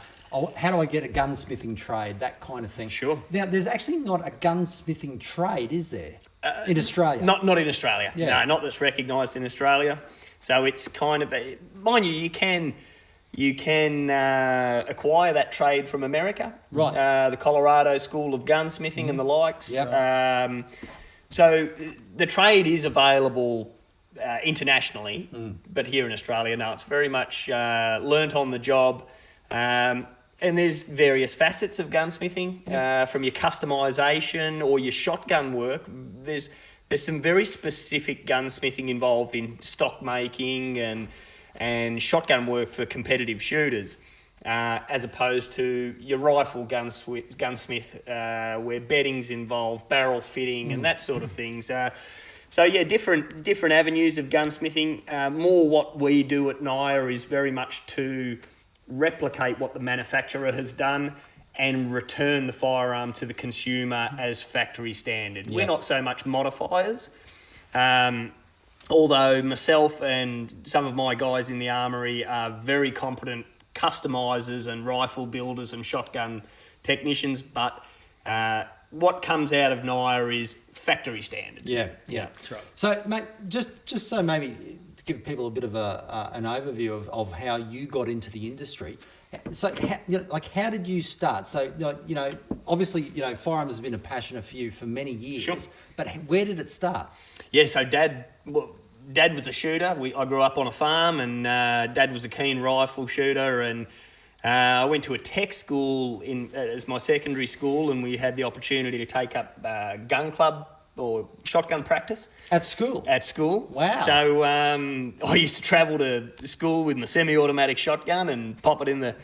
How do I get a gunsmithing trade? That kind of thing. Sure. Now, there's actually not a gunsmithing trade, is there, in Australia? Not in Australia. Yeah. No, not that's recognised in Australia. So it's kind of, mind you, you can acquire that trade from America. Right. The Colorado School of Gunsmithing and the likes. Yep. So the trade is available internationally, but here in Australia, no, it's very much learnt on the job. And there's various facets of gunsmithing, from your customisation or your shotgun work. There's some very specific gunsmithing involved in stock making and shotgun work for competitive shooters. As opposed to your rifle gunsmith, where bedding's involved, barrel fitting, and that sort of things. Different avenues of gunsmithing. More what we do at NIOA is very much to replicate what the manufacturer has done and return the firearm to the consumer as factory standard. We're not so much modifiers. Although myself and some of my guys in the armoury are very competent customizers and rifle builders and shotgun technicians, but what comes out of NIOA is factory standard. Yeah. That's right. So, mate, just so maybe to give people a bit of an overview of how you got into the industry. So, how did you start? So, obviously, firearms has been a passion for you for many years. Sure. But where did it start? Yeah, so Dad was a shooter. I grew up on a farm, and Dad was a keen rifle shooter. And I went to a tech school as my secondary school, and we had the opportunity to take up gun club or shotgun practice. At school? At school. Wow. So I used to travel to school with my semi-automatic shotgun and pop it in the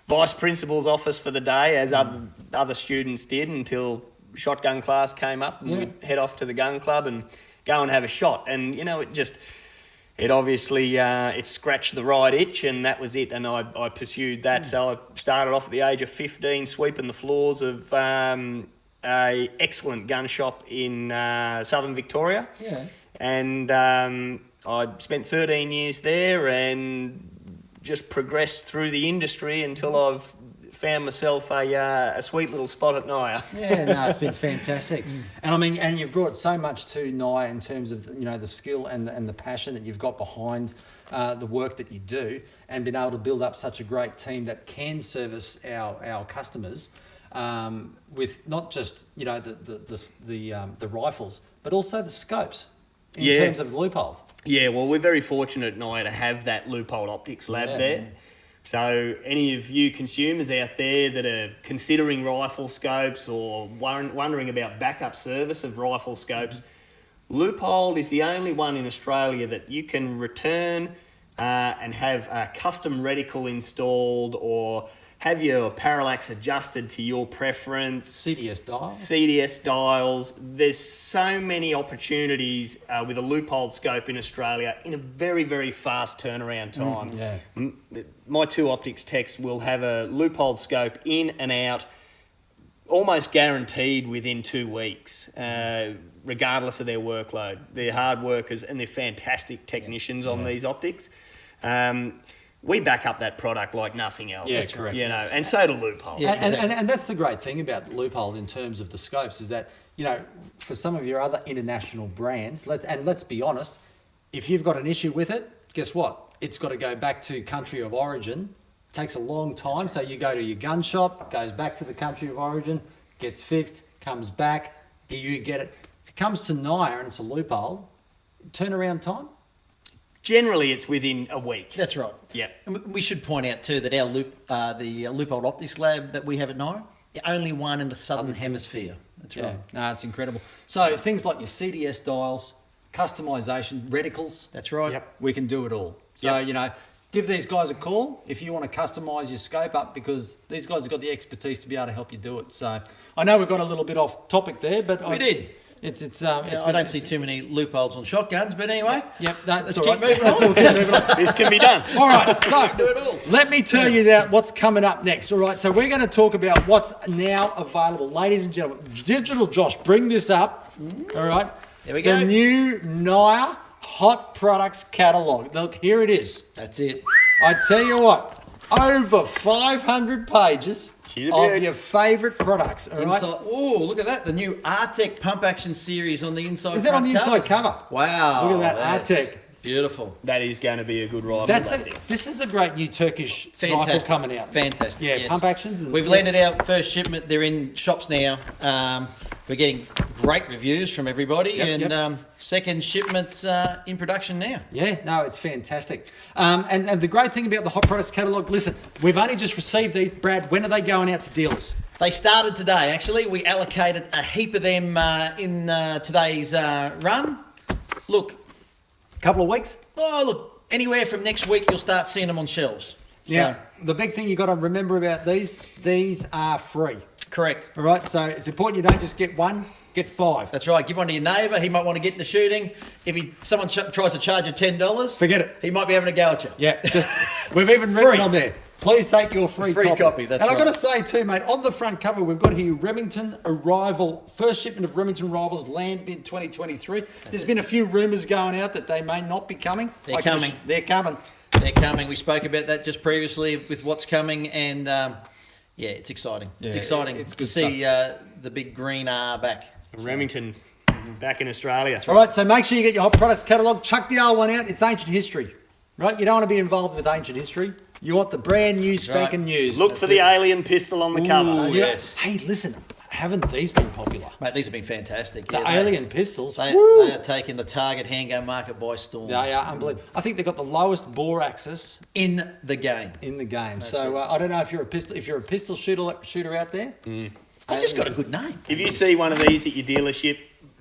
vice principal's office for the day, as other students did, until shotgun class came up, and we'd head off to the gun club and go and have a shot. And, it obviously, it scratched the right itch, and that was it. And I pursued that. So I started off at the age of 15, sweeping the floors of a excellent gun shop in southern Victoria. Yeah. And I spent 13 years there and just progressed through the industry until I've found myself a sweet little spot at NIOA. Yeah, no, it's been fantastic. And I mean, and you've brought so much to NIOA in terms of, the skill and the passion that you've got behind the work that you do, and been able to build up such a great team that can service our customers with not just, the rifles, but also the scopes in terms of loophole. Yeah, well, we're very fortunate at NIOA to have that loophole optics lab there. So any of you consumers out there that are considering rifle scopes or wondering about backup service of rifle scopes, Loophole is the only one in Australia that you can return and have a custom reticle installed, or have your parallax adjusted to your preference. CDS dials. There's so many opportunities with a Loophole scope in Australia in a very, very fast turnaround time. My two optics techs will have a Loophole scope in and out almost guaranteed within 2 weeks, regardless of their workload. They're hard workers and they're fantastic technicians on these optics. We back up that product like nothing else. Yeah, correct. And so do Loophole. Yeah, and that's the great thing about Loophole in terms of the scopes, is that, for some of your other international brands, let's be honest, if you've got an issue with it, guess what? It's got to go back to country of origin. It takes a long time. So you go to your gun shop, goes back to the country of origin, gets fixed, comes back, you get it. If it comes to NIOA and it's a Loophole, turnaround time? Generally, it's within a week. That's right. Yeah. And we should point out too that the Loophole Optics Lab that we have at NIOA, the only one in the Southern Hemisphere. That's right. No, it's incredible. So things like your CDS dials, customization, reticles. That's right. Yep. We can do it all. So, give these guys a call if you want to customise your scope up, because these guys have got the expertise to be able to help you do it. So I know we got a little bit off topic there, but we did. I don't see too many loopholes on shotguns, but anyway. Yep, let's keep moving on. This can be done. All right, so do it all. let me tell you what's coming up next. All right, so we're going to talk about what's now available. Ladies and gentlemen, Digital Josh, bring this up. All right. Here we go. The new NIOA Hot Products Catalogue. Look, here it is. That's it. I tell you what, over 500 pages of your favourite products. All right. Oh, look at that. The new Artec pump action series on the inside. Is that on the inside cover? Wow. Look at that Artec. Beautiful. That is going to be a good rifle. This is a great new Turkish rifle coming out. Fantastic. Yeah, yes. pump actions. We've landed our first shipment. They're in shops now. We're getting great reviews from everybody, second shipment's in production now. Yeah, no, it's fantastic. And the great thing about the Hot Products Catalogue, listen, we've only just received these. Brad, when are they going out to dealers? They started today, actually. We allocated a heap of them in today's run. Look. Couple of weeks? Oh, look, anywhere from next week you'll start seeing them on shelves. Now, the big thing you got to remember about these are free. Correct. All right, so it's important you don't just get one, get 5. That's right. Give one to your neighbour. He might want to get into shooting. If someone tries to charge you $10, forget it. He might be having a go at you. Yeah, we've even written on there. Please take your free copy. That's and right. I've got to say too, mate, on the front cover, we've got here Remington Arrival, first shipment of Remington Arrivals land mid 2023. There's been a few rumours going out that they may not be coming. They're coming. They're coming. They're coming. We spoke about that just previously with what's coming, and yeah, it's exciting. Yeah, it's exciting it's to good see the big green R back. Remington back in Australia. All right, so make sure you get your hot products catalogue. Chuck the old one out. It's ancient history, right? You don't want to be involved with ancient history. You want the brand new spanking news. Look for the alien pistol on the cover. Ooh, yes. Hey, listen, haven't these been popular? Mate, these have been fantastic. The alien pistols. They woo! are taking the Target handgun market by storm. They are unbelievable. I think they've got the lowest bore axis In the game. in the game. That's So it. I don't know if you're a pistol shooter out there. They just got a good name. If you see one of these at your dealership,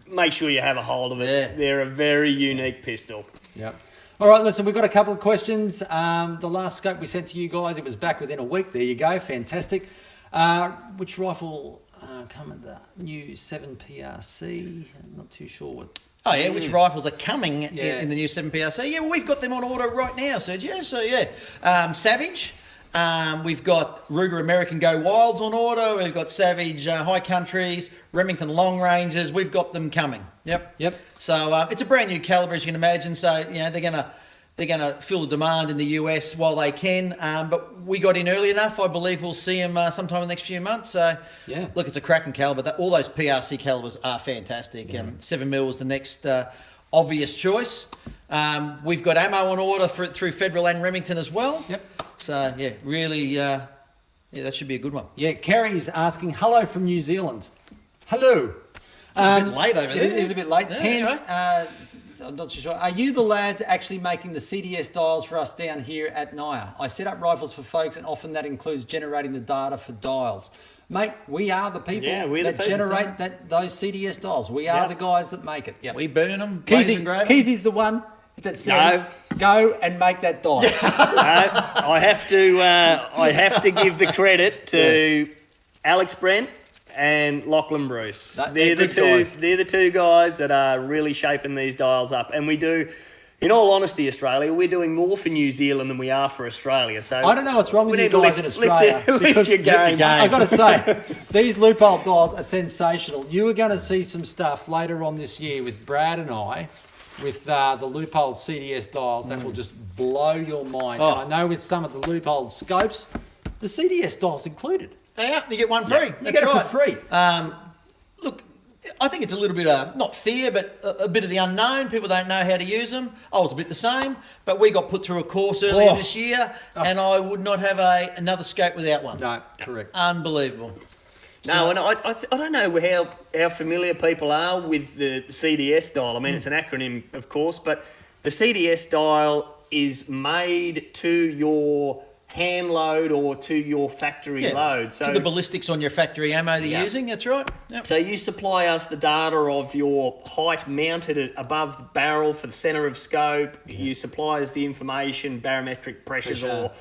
make sure you have a hold of it. Yeah. They're a very unique pistol. Yep. All right, listen, we've got a couple of questions. The last scope we sent to you guys, it was back within a week. There you go, fantastic. Which rifle coming? The new 7 PRC. I'm not too sure what. Oh yeah, which rifles are coming Yeah. in the new 7 PRC? Yeah, well, we've got them on order right now, Sergio. So yeah, Savage. We've got Ruger American Go Wilds on order. We've got Savage High Countries, Remington Long Ranges. We've got them coming. Yep. So it's a brand new caliber, as you can imagine. So they're gonna fill the demand in the US while they can. But we got in early enough. I believe we'll see them sometime in the next few months. So Yeah. look, it's a cracking caliber. All those PRC calibers are fantastic, and 7mm was the next obvious choice. We've got ammo on order through Federal and Remington as well. Yep. So yeah, really, that should be a good one. Yeah, Kerry's asking, hello from New Zealand. Hello. A bit late over there. It is a bit late. Yeah, 10, anyway. I'm not too sure. Are you the lads actually making the CDS dials for us down here at NIOA? I set up rifles for folks, and often that includes generating the data for dials. Mate, we are the people that generate those CDS dials. We are the guys that make it. Yep. We burn them. Keith is the one that says, go and make that dial. I have to give the credit to Alex Brent and Lachlan Bruce. They're the two guys that are really shaping these dials up. And we do, in all honesty, Australia, we're doing more for New Zealand than we are for Australia. So I don't know what's wrong with you guys in Australia. Lift your game. I've got to say, these loophole dials are sensational. You are going to see some stuff later on this year with Brad and I, with the loophole CDS dials that will just blow your mind. Oh. And I know with some of the loophole scopes, the CDS dials included. Yeah, you get one free. You get it for free. Look, I think it's a little bit not fear, but a bit of the unknown. People don't know how to use them. I was a bit the same, but we got put through a course earlier this year, and I would not have another scope without one. No, correct. Unbelievable. No, and I don't know how familiar people are with the CDS dial. I mean, it's an acronym, of course, but the CDS dial is made to your hand load or to your factory load. So to the ballistics on your factory ammo they're using, that's right. Yep. So you supply us the data of your height mounted above the barrel for the centre of scope. You supply us the information, barometric pressures or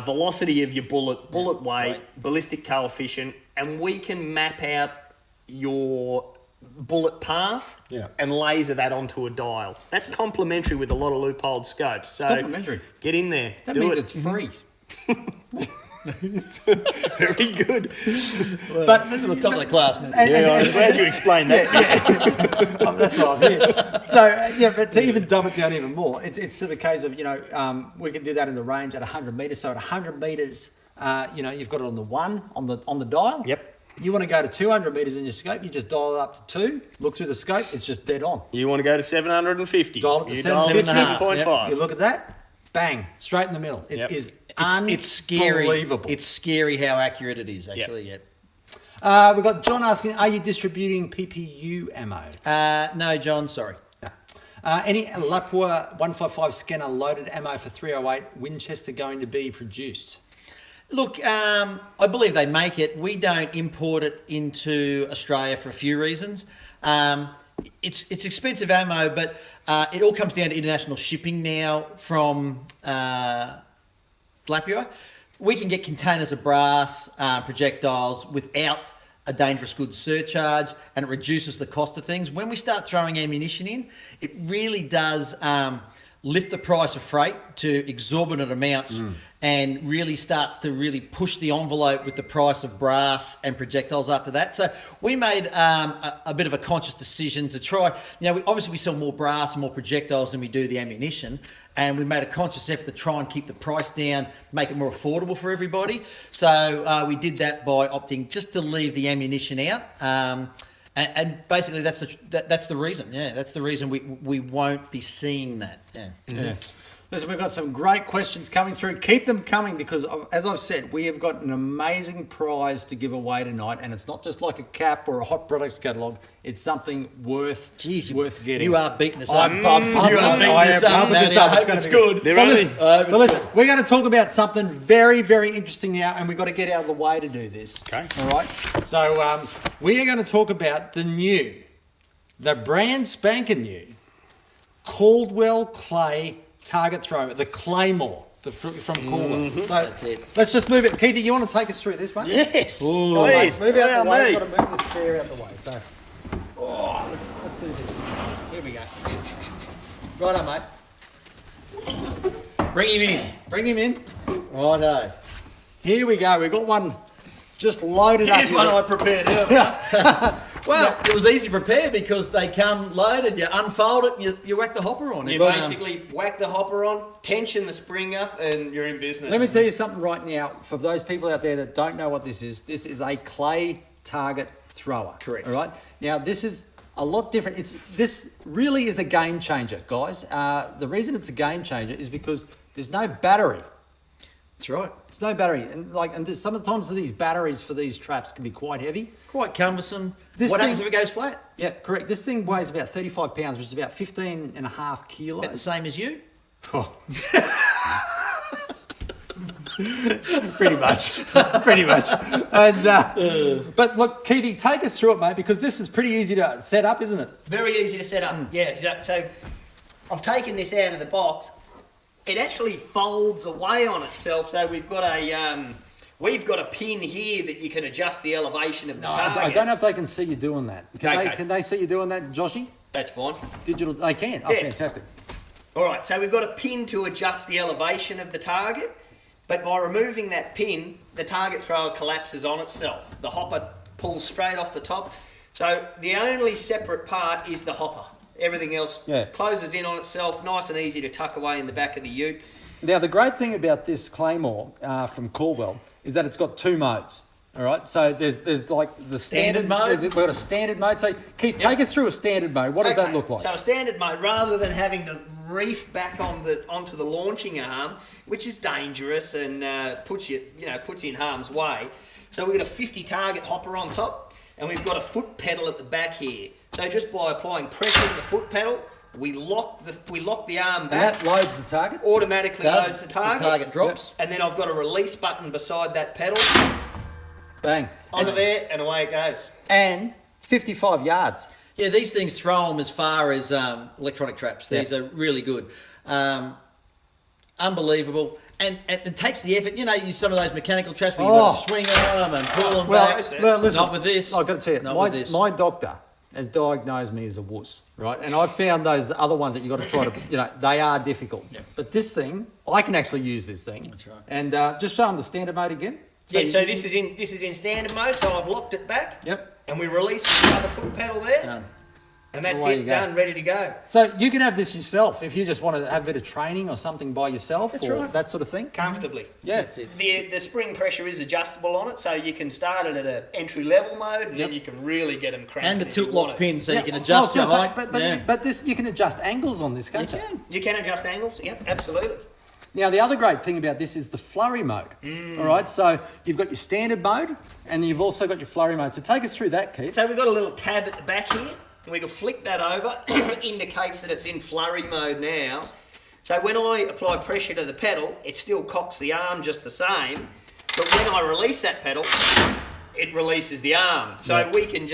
velocity of your bullet weight, ballistic coefficient, and we can map out your bullet path and laser that onto a dial. That's complementary with a lot of loopholed scopes. So it's complementary. Get in there. That means it's free. Very good. Well, but that's at the top of the class, man. I'm glad you explained that. Oh, that's why I'm here. So, but to even dumb it down even more, it's to the case of, we can do that in the range at 100 metres. So at 100 metres, you've got it on the one, on the dial. Yep. You want to go to 200 metres in your scope, you just dial it up to 2, look through the scope, it's just dead on. You want to go to 750. Dial it to 7.5. You look at that, bang, straight in the middle. It is it's scary. Unbelievable. It's scary how accurate it is, actually. Yep. We've got John asking, are you distributing PPU ammo? No, John, sorry. No. Any Lapua 155 scanner loaded ammo for 308 Winchester going to be produced? Look, I believe they make it. We don't import it into Australia for a few reasons. It's expensive ammo, but it all comes down to international shipping now from Lapua. We can get containers of brass projectiles without a dangerous goods surcharge, and it reduces the cost of things. When we start throwing ammunition in, it really does lift the price of freight to exorbitant amounts and really starts to really push the envelope with the price of brass and projectiles after that. So we made a bit of a conscious decision to try. Now, obviously we sell more brass and more projectiles than we do the ammunition, and we made a conscious effort to try and keep the price down, make it more affordable for everybody. So we did that by opting just to leave the ammunition out. And basically, that's the reason. Yeah, that's the reason we won't be seeing that. Yeah. Listen, we've got some great questions coming through. Keep them coming because, as I've said, we have got an amazing prize to give away tonight, and it's not just like a cap or a hot products catalogue. It's something worth getting. You are beating us up. I'm pumping this up. It's good. Listen, we're going to talk about something very, very interesting now, and we've got to get out of the way to do this. Okay. All right. So we are going to talk about the brand spanking new Caldwell Clay target thrower, the Claymore, from Caldwell. So that's it. Let's just move it. Keithy, you want to take us through this, mate? Yes. Come on, mate. Move out the way. We've got to move this chair out the way. So, let's do this. Here we go. Righto, mate. Bring him in. Righto. Here we go. We've got one just loaded up. Here's one I prepared earlier. Well, it was easy to prepare because they come loaded. You unfold it, and you whack the hopper on. You basically whack the hopper on, tension the spring up, and you're in business. Let me tell you something right now. For those people out there that don't know what this is a clay target thrower. Correct. All right. Now, this is a lot different. This really is a game changer, guys. The reason it's a game changer is because there's no battery. That's right. There's no battery, and sometimes these batteries for these traps can be quite heavy, quite cumbersome. What happens if it goes flat? Yeah, correct. This thing weighs about 35 pounds, which is about 15 and a half kilos. About the same as you? Oh. Pretty much. And but look, Keithy, take us through it, mate, because this is pretty easy to set up, isn't it? Very easy to set up. Yeah. So I've taken this out of the box. It actually folds away on itself. So we've got a pin here that you can adjust the elevation of the target. I don't know if they can see you doing that. Can they see you doing that, Joshy? That's fine. Digital, they can. Oh, Yeah. fantastic. All right, so we've got a pin to adjust the elevation of the target, but by removing that pin, the target thrower collapses on itself. The hopper pulls straight off the top. So the only separate part is the hopper. Everything else closes in on itself, nice and easy to tuck away in the back of the ute. Now, the great thing about this Claymore from Caldwell is that it's got two modes. All right, so there's like the standard mode. We've got a standard mode. So, Keith, take us through a standard mode. What does that look like? So, a standard mode, rather than having to reef back onto the launching arm, which is dangerous and puts you in harm's way. So, we've got a 50 target hopper on top, and we've got a foot pedal at the back here. So, just by applying pressure to the foot pedal, we lock the arm back. And that loads the target. Automatically loads the target. The target drops. And then I've got a release button beside that pedal. Bang. Onto there, and away it goes. And 55 yards. Yeah, these things throw them as far as electronic traps. These are really good. Unbelievable. And it takes the effort. You know, use some of those mechanical traps where you've got to swing on them and pull them back. Well, listen, not with this. I've got to tell you, my doctor has diagnosed me as a wuss, right? And I've found those other ones that you've got to try to, they are difficult. Yep. But this thing, I can actually use this thing. That's right. And just show them the standard mode again. So this is in standard mode, so I've locked it back. Yep. And we release the other foot pedal there. Done. And that's Away it, you go. done, ready to go. So you can have this yourself if you just want to have a bit of training or something by yourself that sort of thing. Comfortably. Yeah. That's it. The spring pressure is adjustable on it, so you can start it at an entry level mode, and then you can really get them cranking. And the if you tilt want lock it. pin, so you can adjust your height. But this, you can adjust angles on this, can't you? You can adjust angles, yep, absolutely. Now, the other great thing about this is the flurry mode. All right, so you've got your standard mode, and you've also got your flurry mode. So take us through that, Keith. So we've got a little tab at the back here, and we can flick that over. Indicates that it's in flurry mode now. So when I apply pressure to the pedal, it still cocks the arm just the same. But when I release that pedal, it releases the arm. So we can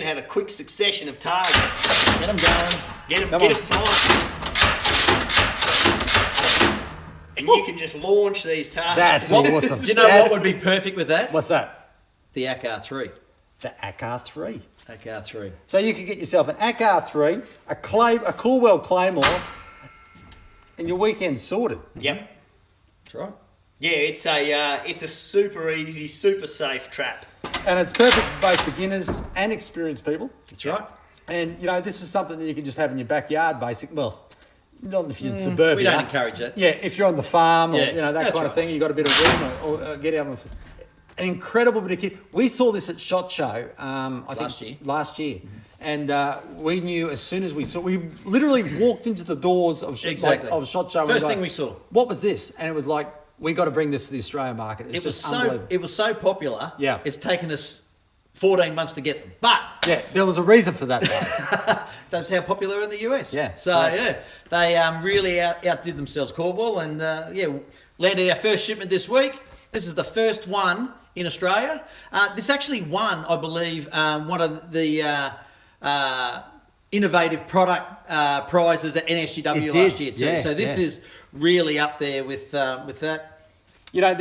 have a quick succession of targets. Get them going. Get them flying. And you can just launch these targets. That's awesome. You know what would be perfect with that? What's that? The Akar III. The Akar III. Akar III. So you can get yourself an Akar III, a Caldwell Claymore, and your weekend's sorted. Yep. That's right. Yeah, it's a super easy, super safe trap. And it's perfect for both beginners and experienced people. That's right. And, you know, this is something that you can just have in your backyard, basically. Well, not if you're in suburbia. We don't encourage that. Yeah, if you're on the farm or, Yeah, you know, that that's kind of right. thing, you got a bit of room or get out on an incredible bit of kit. We saw this at SHOT Show, last year. And we knew as soon as we literally walked into the doors of of SHOT Show. First thing we saw. What was this? And it was like, we got to bring this to the Australian market. It was so popular. Yeah. It's taken us 14 months to get them. But yeah, there was a reason for that, though. that's how popular they're in the US. Yeah. So they really outdid themselves, Cornwall, and landed our first shipment this week. This is the first one in Australia. This actually won, I believe, one of the innovative product prizes at NSGW last year too. Yeah, so this is really up there with that. You know,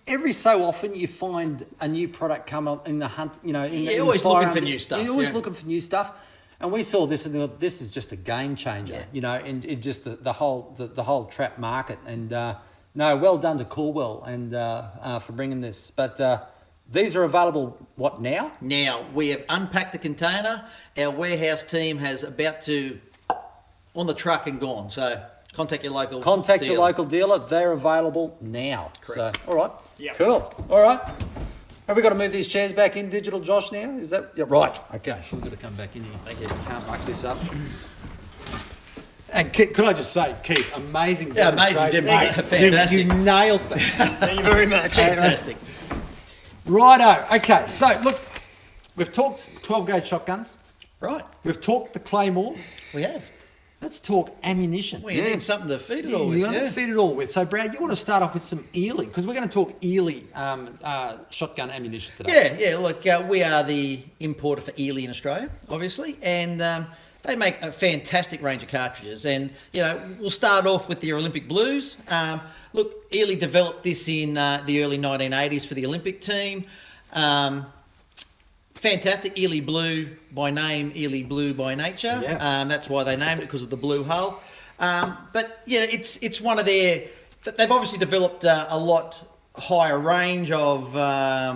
every so often you find a new product come on in the hunt. You know, You're always looking for new stuff. You're always looking for new stuff, and we saw this and thought, this is just a game changer. Yeah. You know, in just the whole trap market. And no, well done to Cornwall and for bringing this. But these are available. What now? Now we have unpacked the container. Our warehouse team has about to on the truck and gone. So. Contact your local dealer. They're available now. Correct. So, all right. Yep. Cool. All right. Have we got to move these chairs back in digital, Josh, now? Is that... Yeah, right. Okay. We've got to come back in here. Thank you. Can't muck this up. And could I just say, Keith, amazing demonstration. Mate, Fantastic. You nailed that. Thank you very much. Fantastic. Righto. Okay. So, look, we've talked 12-gauge shotguns. Right. We've talked the Claymore. We have. Let's talk ammunition. Well, you need something to feed it all with. You're going to feed it all with. So, Brad, you want to start off with some Ely, because we're going to talk Ely shotgun ammunition today. Yeah. Look, we are the importer for Ely in Australia, obviously, and they make a fantastic range of cartridges. And you know, we'll start off with the Olympic Blues. Look, Ely developed this in the early 1980s for the Olympic team. Fantastic Ely Blue by name, Ely Blue by nature. Yeah. That's why they named it, because of the blue hull. But yeah, it's one of their. They've obviously developed a lot higher range of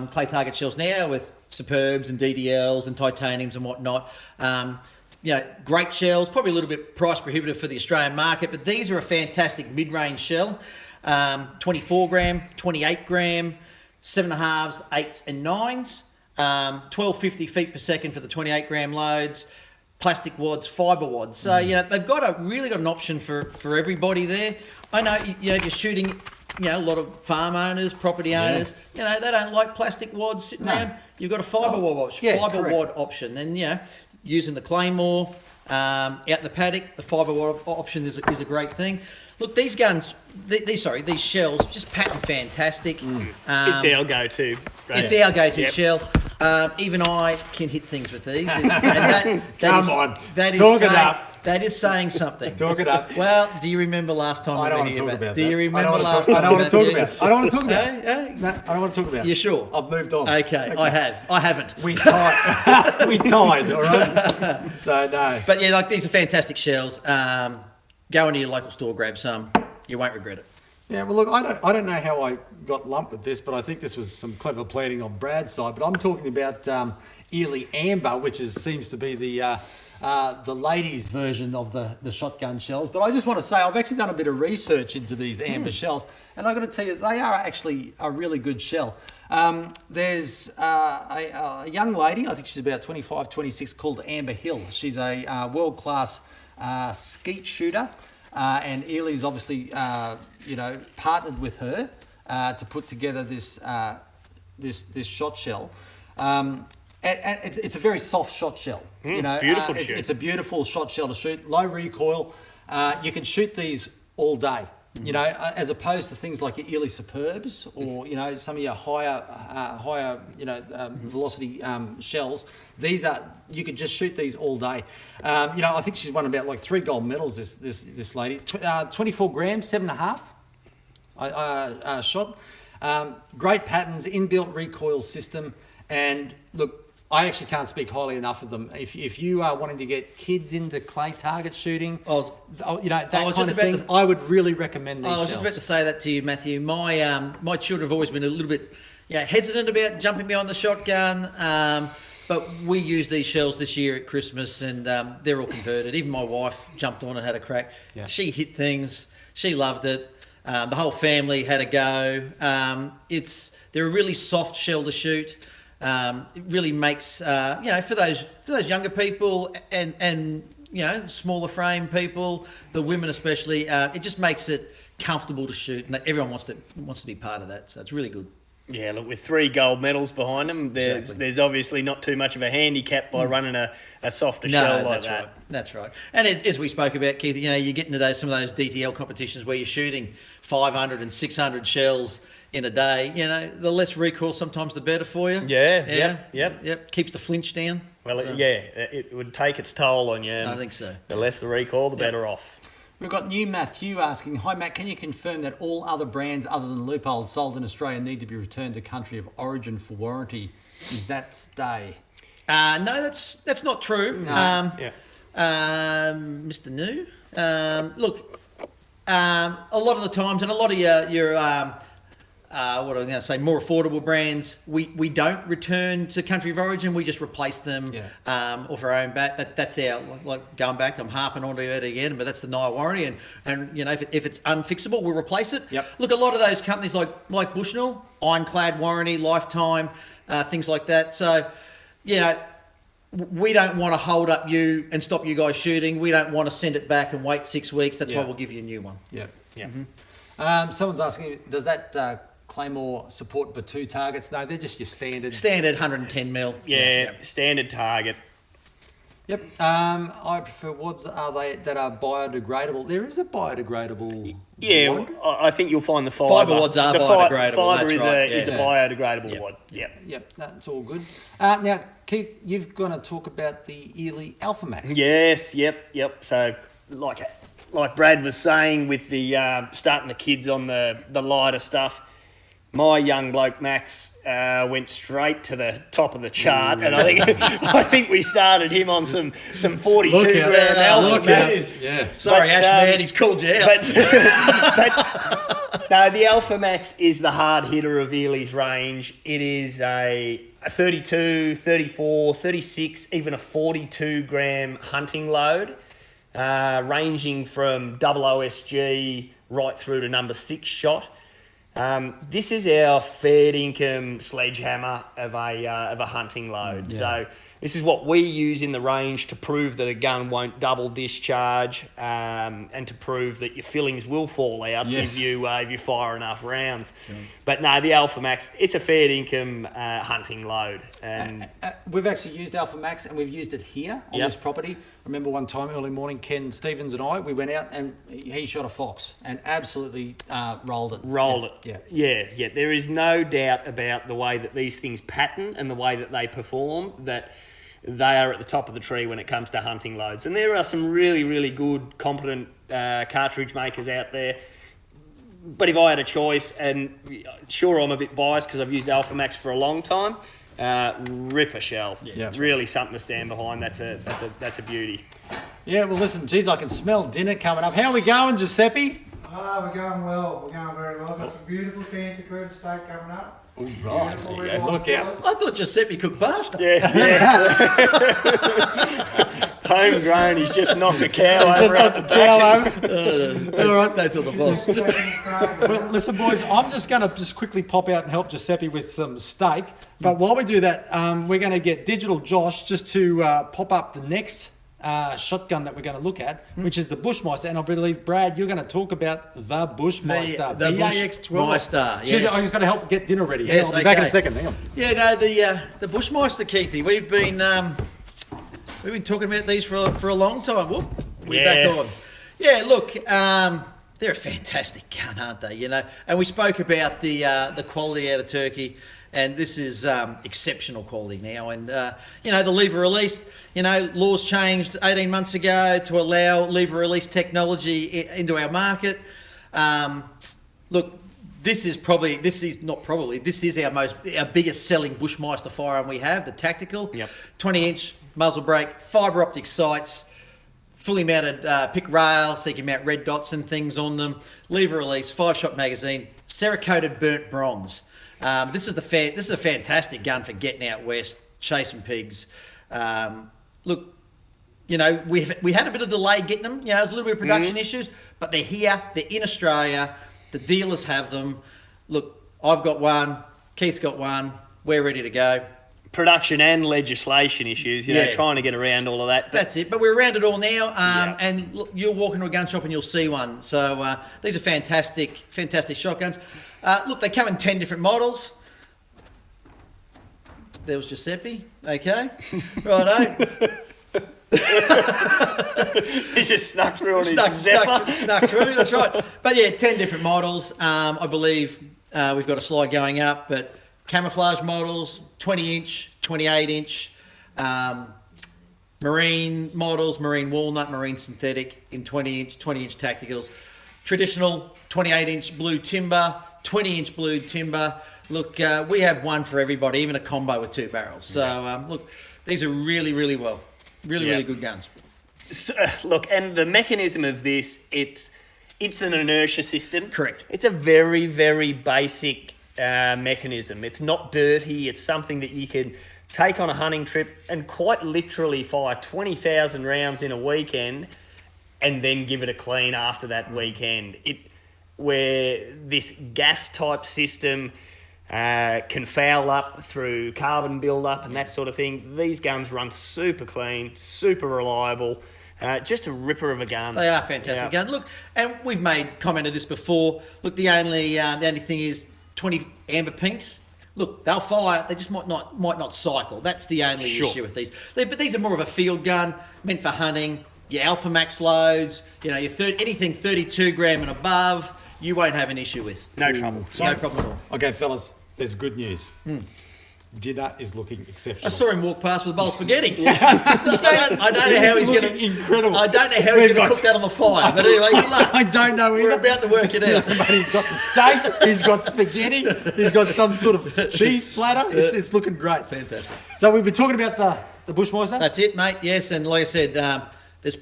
clay target shells now with superbs and DDLs and titaniums and whatnot. You know, great shells, probably a little bit price prohibitive for the Australian market, but these are a fantastic mid-range shell. 24 gram, 28 gram, 7.5s, 8s and 9s. 1250 feet per second for the 28 gram loads, plastic wads, fibre wads. So, you know, they've really got an option for everybody there. I know, you know, if you're shooting, you know, a lot of farm owners, property owners, you know, they don't like plastic wads sitting around. You've got a fibre wad option. And, you know, using the Claymore out the paddock, the fibre wad option is a great thing. Look, these guns, these shells, just pattern fantastic. It's our go-to. Right? It's our go-to shell. Even I can hit things with these. That is saying something. Talk it up. Well, do you remember last time we were here? Do you remember last time? I don't want to talk about it. I don't want to talk about it. Hey? No, I don't want to talk about it. You sure? I've moved on. Okay, I have. I haven't. We tied, all right? So, no. But yeah, like these are fantastic shells. Go into your local store, grab some. You won't regret it. Yeah, well, look, I don't know how I got lumped with this, but I think this was some clever planning on Brad's side. But I'm talking about Ely Amber, which seems to be the ladies' version of the shotgun shells. But I just want to say, I've actually done a bit of research into these amber shells, and I've got to tell you, they are actually a really good shell. There's a young lady, I think she's about 25, 26, called Amber Hill. She's a world-class skeet shooter. And Ely's obviously, partnered with her to put together this shot shell. And it's a very soft shot shell. Beautiful shoot. It's a beautiful shot shell to shoot. Low recoil. You can shoot these all day. You know, as opposed to things like your Ely Superbs or, you know, some of your higher velocity shells. You could just shoot these all day. I think she's won about like 3 gold medals, this lady. 24 grams, 7.5 shot. Great patterns, inbuilt recoil system. And look, I actually can't speak highly enough of them. If you are wanting to get kids into clay target shooting, that kind of thing, I would really recommend these I was just about to say that to you, Matthew. My children have always been a little bit hesitant about jumping behind the shotgun, but we used these shells this year at Christmas, and they're all converted. Even my wife jumped on and had a crack. Yeah. She hit things. She loved it. The whole family had a go. They're a really soft shell to shoot. It really makes for those younger people and smaller frame people, the women especially, it just makes it comfortable to shoot, and everyone wants to be part of that. So it's really good. Yeah, look, with 3 gold medals behind them, there's obviously not too much of a handicap by running a softer shell like that. Right. That's right. And as we spoke about, Keith, you get into some of those DTL competitions where you're shooting 500 and 600 shells in a day. The less recoil sometimes the better for you. Yep. Keeps the flinch down. Well, it would take its toll on you. I think so. The less the recoil, the better off. We've got new Matthew asking, hi Matt, can you confirm that all other brands other than Loophole sold in Australia need to be returned to country of origin for warranty? Is that stay? No, that's not true. No. Mr. New, look, a lot of the times, and a lot of your what I'm going to say, more affordable brands, we don't return to country of origin. We just replace them off our own bat. That's our, like going back, I'm harping onto it again, but that's the NIOA warranty. And if it's unfixable, we'll replace it. Yep. Look, a lot of those companies like Bushnell, ironclad warranty, lifetime, things like that. So, we don't want to hold up you and stop you guys shooting. We don't want to send it back and wait 6 weeks. That's why we'll give you a new one. Yeah. Mm-hmm. Someone's asking, does that Claymore support Batu targets? No, they're just your standard 110 mil. Standard target. Yep. I prefer wads that are biodegradable. There is a biodegradable. Yeah, wad. I think you'll find the fibre. Fibre wads are biodegradable. Fibre That's is a biodegradable wad. Yep, that's all good. Now, Keith, you've got to talk about the Ely Alpha Max. Yes, yep. So, like Brad was saying, with the starting the kids on the lighter stuff, my young bloke Max went straight to the top of the chart, and I think we started him on some 42 gram Alpha Max. Yeah. Sorry, Ash man, he's called you out. But no, the Alpha Max is the hard hitter of Ely's range. It is a 32, 34, 36, even a 42 gram hunting load, ranging from double OSG right through to number 6 shot. This is our fair income sledgehammer of a hunting load. Yeah. So this is what we use in the range to prove that a gun won't double discharge, and to prove that your fillings will fall out if you fire enough rounds. Sure. But no, the Alpha Max, it's a fair income hunting load. And we've actually used Alpha Max, and we've used it here on this property. I remember one time early morning, Ken Stevens and we went out and he shot a fox and absolutely rolled it. Yeah. There is no doubt about the way that these things pattern and the way that they perform, that they are at the top of the tree when it comes to hunting loads. And there are some really, really good, competent cartridge makers out there. But if I had a choice, and sure, I'm a bit biased because I've used Alpha Max for a long time, ripper shell. Yeah. It's really something to stand behind. That's a beauty. Yeah, well, listen, geez, I can smell dinner coming up. How are we going, Giuseppe? We're going well. We're going very well. Got some beautiful fancy crude steak coming up. Right, there you go. Look out. I thought Giuseppe cooked pasta. Yeah. Homegrown, he's just knocked a cow over. All right, that's all the boss. Well, listen, boys, I'm just going to quickly pop out and help Giuseppe with some steak. But while we do that, we're going to get Digital Josh just to pop up the next shotgun that we're going to look at, which is the Bushmeister. And I believe, Brad, you're going to talk about the Bushmeister. The Bushmeister, yes. I'm just going to help get dinner ready. Yes, I'll be back in a second. Hang on. Yeah, no, the Bushmeister, Keithy, we've been talking about these for a long time. Whoop, we're back on. Yeah, look, they're a fantastic gun, aren't they? And we spoke about the quality out of Turkey. And this is exceptional quality now. And, the lever release, laws changed 18 months ago to allow lever release technology into our market. Look, This is our biggest selling Bushmeister firearm we have, the tactical. Yep. 20-inch muzzle brake, fibre optic sights, fully mounted pick rail, so you can mount red dots and things on them. Lever release, 5-shot magazine, Cerakoted burnt bronze. This is a fantastic gun for getting out west, chasing pigs. Look, you know, we had a bit of delay getting them. You know, there's a little bit of production issues, but they're here. They're in Australia. The dealers have them. Look, I've got one. Keith's got one. We're ready to go. Production and legislation issues, you know, trying to get around all of that. That's it. But we're around it all now. And look, you'll walk into a gun shop and you'll see one. So these are fantastic shotguns. Look, they come in 10 different models. There was Giuseppe. Okay. Righto. He just snuck through on his snuck through, that's right. But yeah, 10 different models. I believe we've got a slide going up, but camouflage models, 20-inch, 28-inch, marine models, marine walnut, marine synthetic in 20-inch tacticals, traditional 28-inch blue timber, 20-inch blue timber. Look, we have one for everybody, even a combo with 2 barrels. So look, these are really really good guns. So, look, and the mechanism of this, it's an inertia system. Correct. It's a very, very basic mechanism. It's not dirty. It's something that you can take on a hunting trip and quite literally fire 20,000 rounds in a weekend and then give it a clean after that weekend. Where this gas type system can foul up through carbon build-up and that sort of thing. These guns run super clean, super reliable, just a ripper of a gun. They are fantastic guns. Look, and we've made comment of this before. Look, the only thing is 20 amber pinks. Look, they'll fire. They just might not cycle. That's the only issue with these. But these are more of a field gun, meant for hunting. Your Alpha Max loads. You know, anything 32 gram and above, you won't have an issue with. No trouble. No problem at all. Okay, fellas, there's good news. Dinner is looking exceptional. I saw him walk past with a bowl of spaghetti. I don't know how he's going to. Incredible. I don't know how he's going to cook that on the fire. But anyway, good luck. I don't know either. We're about to work it out. But he's got the steak. He's got spaghetti. He's got some sort of cheese platter. It's looking great. Fantastic. So we've been talking about the Bushmeister. That's it, mate. Yes, and like I said, there's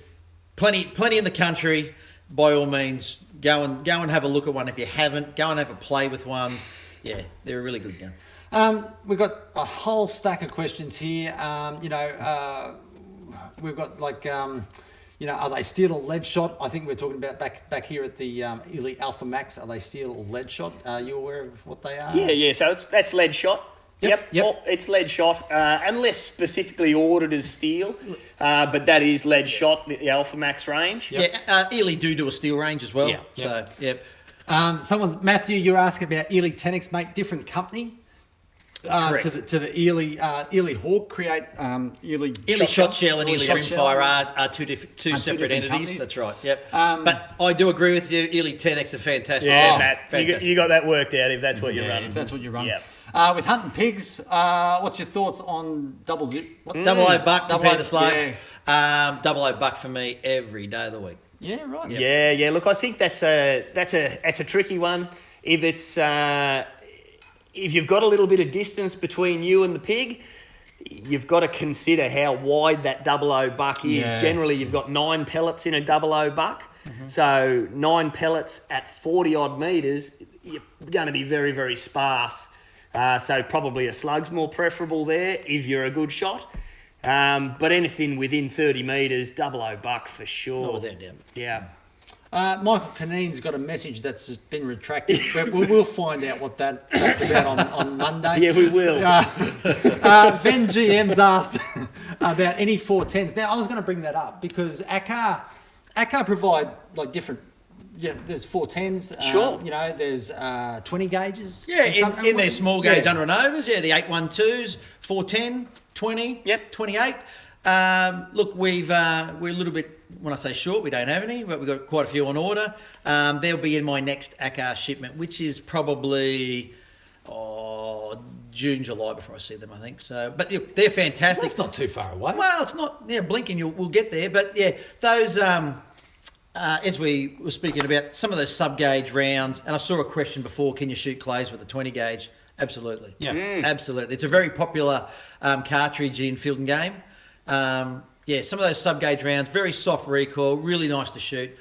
plenty in the country. By all means, go and have a look at one if you haven't. Go and have a play with one. Yeah, they're a really good gun. We've got a whole stack of questions here. We've got are they steel or lead shot? I think we're talking about back here at the Ely Alpha Max. Are they steel or lead shot? Are you aware of what they are? Yeah. So that's lead shot. Yep. Well, it's lead shot, unless specifically ordered as steel, but that is lead shot, the Alpha Max range. Yep. Yeah, Ely do a steel range as well. Yeah. So, yep. Matthew, you're asking about Ely Tenex, mate, different company. To the Ely Hawk create Ely Shot Shell and Ely Rimfire are two separate entities. Companies. That's right. Yep. But I do agree with you. Ely 10X are fantastic. Yeah, Matt, fantastic. you got that worked out if that's what you're running. If that's what you're running. Yeah. With hunting pigs, what's your thoughts on double zip? Double O buck compared to slugs. Yeah. Double O buck for me every day of the week. Yeah, right. Yep. Yeah. Look, I think that's a tricky one. If it's if you've got a little bit of distance between you and the pig, you've got to consider how wide that double O buck is. Yeah. Generally, you've got 9 pellets in a double O buck. Mm-hmm. So 9 pellets at 40 odd metres, you're going to be very, very sparse. So probably a slug's more preferable there if you're a good shot. But anything within 30 metres, double O buck for sure. Not without doubt. Yeah. Michael Caneen's got a message that's been retracted. We'll find out what that's about on Monday. Yeah, we will. Ven GM's asked about any 410s. Now, I was going to bring that up because Akar provide like different. Yeah, there's 410s. Sure. There's 20 gauges. Yeah, in their small gauge under and overs. Yeah, the 812s, 410, 20. Yep. 28. Look, we're a little bit. When I say short, we don't have any, but we've got quite a few on order. They'll be in my next Akar shipment, which is probably June, July before I see them, I think. So, but yeah, they're fantastic. That's not too far away. Well, it's not. Yeah, blinking, we'll get there. But yeah, those as we were speaking about some of those sub-gauge rounds, and I saw a question before, can you shoot clays with a 20 gauge? Absolutely. Yeah. Absolutely. It's a very popular cartridge in field and game. Some of those sub-gauge rounds, very soft recoil, really nice to shoot.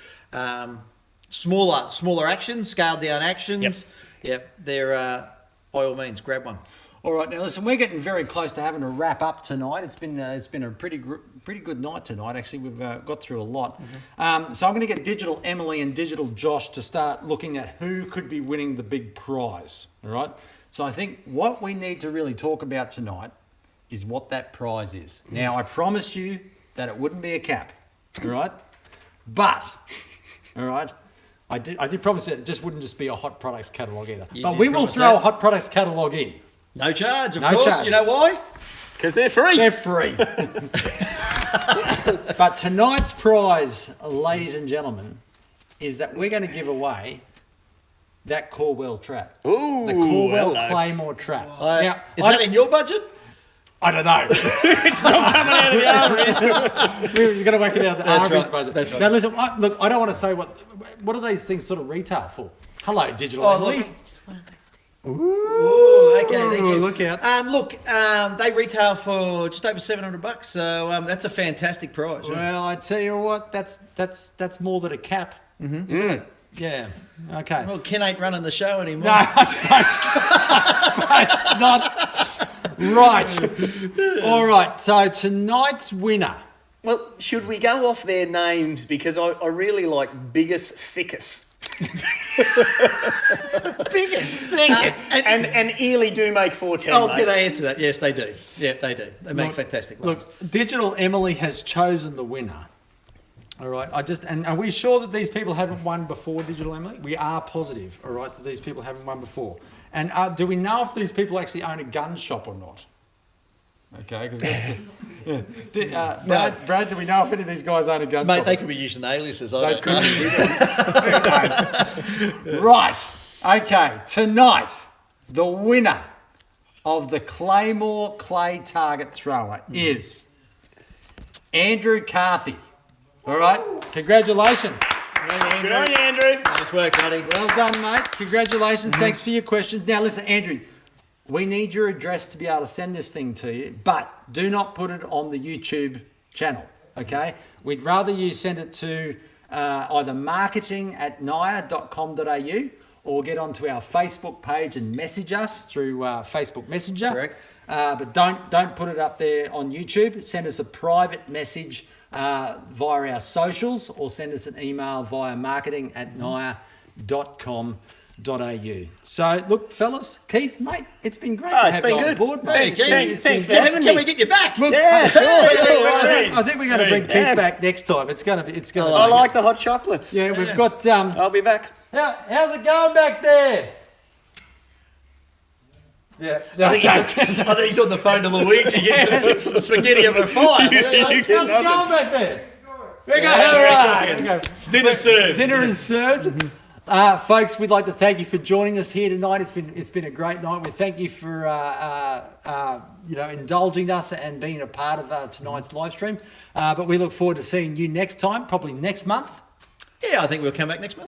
Smaller actions, scaled down actions. Yep. They're, by all means, grab one. All right, now listen, we're getting very close to having a wrap up tonight. It's been a pretty good night tonight. Actually, we've got through a lot. So I'm going to get Digital Emily and Digital Josh to start looking at who could be winning the big prize. All right. So I think what we need to really talk about tonight is what that prize is. Now I promised you that it wouldn't be a cap. All right. But all right. I did promise you it just wouldn't just be a hot products catalogue either. But we will throw a hot products catalogue in. No charge, of course. You know why? Because they're free. They're free. But tonight's prize, ladies and gentlemen, is that we're going to give away that Corwell trap. Ooh, the Corwell hello. Claymore trap. Now, is that in your budget? I don't know. It's not coming out of the armories. You're going to work it out the That's armory's right, budget. that's right. Now listen, I don't want to say what are these things sort of retail for? Hello, Digital Emily. Look. Ooh, okay, thank you. Look out. They retail for just over $700, so that's a fantastic prize. Well, I tell you what, that's more than a cap, isn't it? Yeah. Okay. Well, Ken ain't running the show anymore. No, I suppose not. Right. All right. So tonight's winner. Well, should we go off their names? Because I really like Biggest Fickus. Biggest. And Ely do make 410. I was going to answer that. Yes, they do. Yeah, they do. They make fantastic ones. Look, Digital Emily has chosen the winner. All right. And are we sure that these people haven't won before, Digital Emily? We are positive, all right, that these people haven't won before. And do we know if these people actually own a gun shop or not? Okay, because that's Brad, do we know if any of these guys own a gun shop? Mate, they could be using aliases. I don't know. Right. Okay. Tonight, the winner of the Claymore clay target thrower is Andrew Carthy. All right. Congratulations. Good on you, Andrew. Nice work, buddy. Well done, mate. Congratulations. Thanks for your questions. Now, listen, Andrew, we need your address to be able to send this thing to you, but do not put it on the YouTube channel, okay? We'd rather you send it to either marketing@nia.com.au or get onto our Facebook page and message us through Facebook Messenger. Correct. But don't put it up there on YouTube. Send us a private message via our socials or send us an email via marketing@nia.com.au. So, look, fellas, Keith, mate, it's been great to It's have been you on good. board, mate. Thanks for having me. Can we get you back? Look, Yeah, sure. I think we're going to bring Keith back next time. It's going to be. I like the hot chocolates. Yeah, we've got. I'll be back. How's it going back there? Yeah. I think he's on the phone to Luigi getting some tips of the spaghetti over a fire. How's it going back there? We go. All right. Dinner served. Dinner is served. Folks, we'd like to thank you for joining us here tonight. It's been a great night. We thank you for indulging us and being a part of tonight's live stream. But we look forward to seeing you next time, probably next month. Yeah, I think we'll come back next month.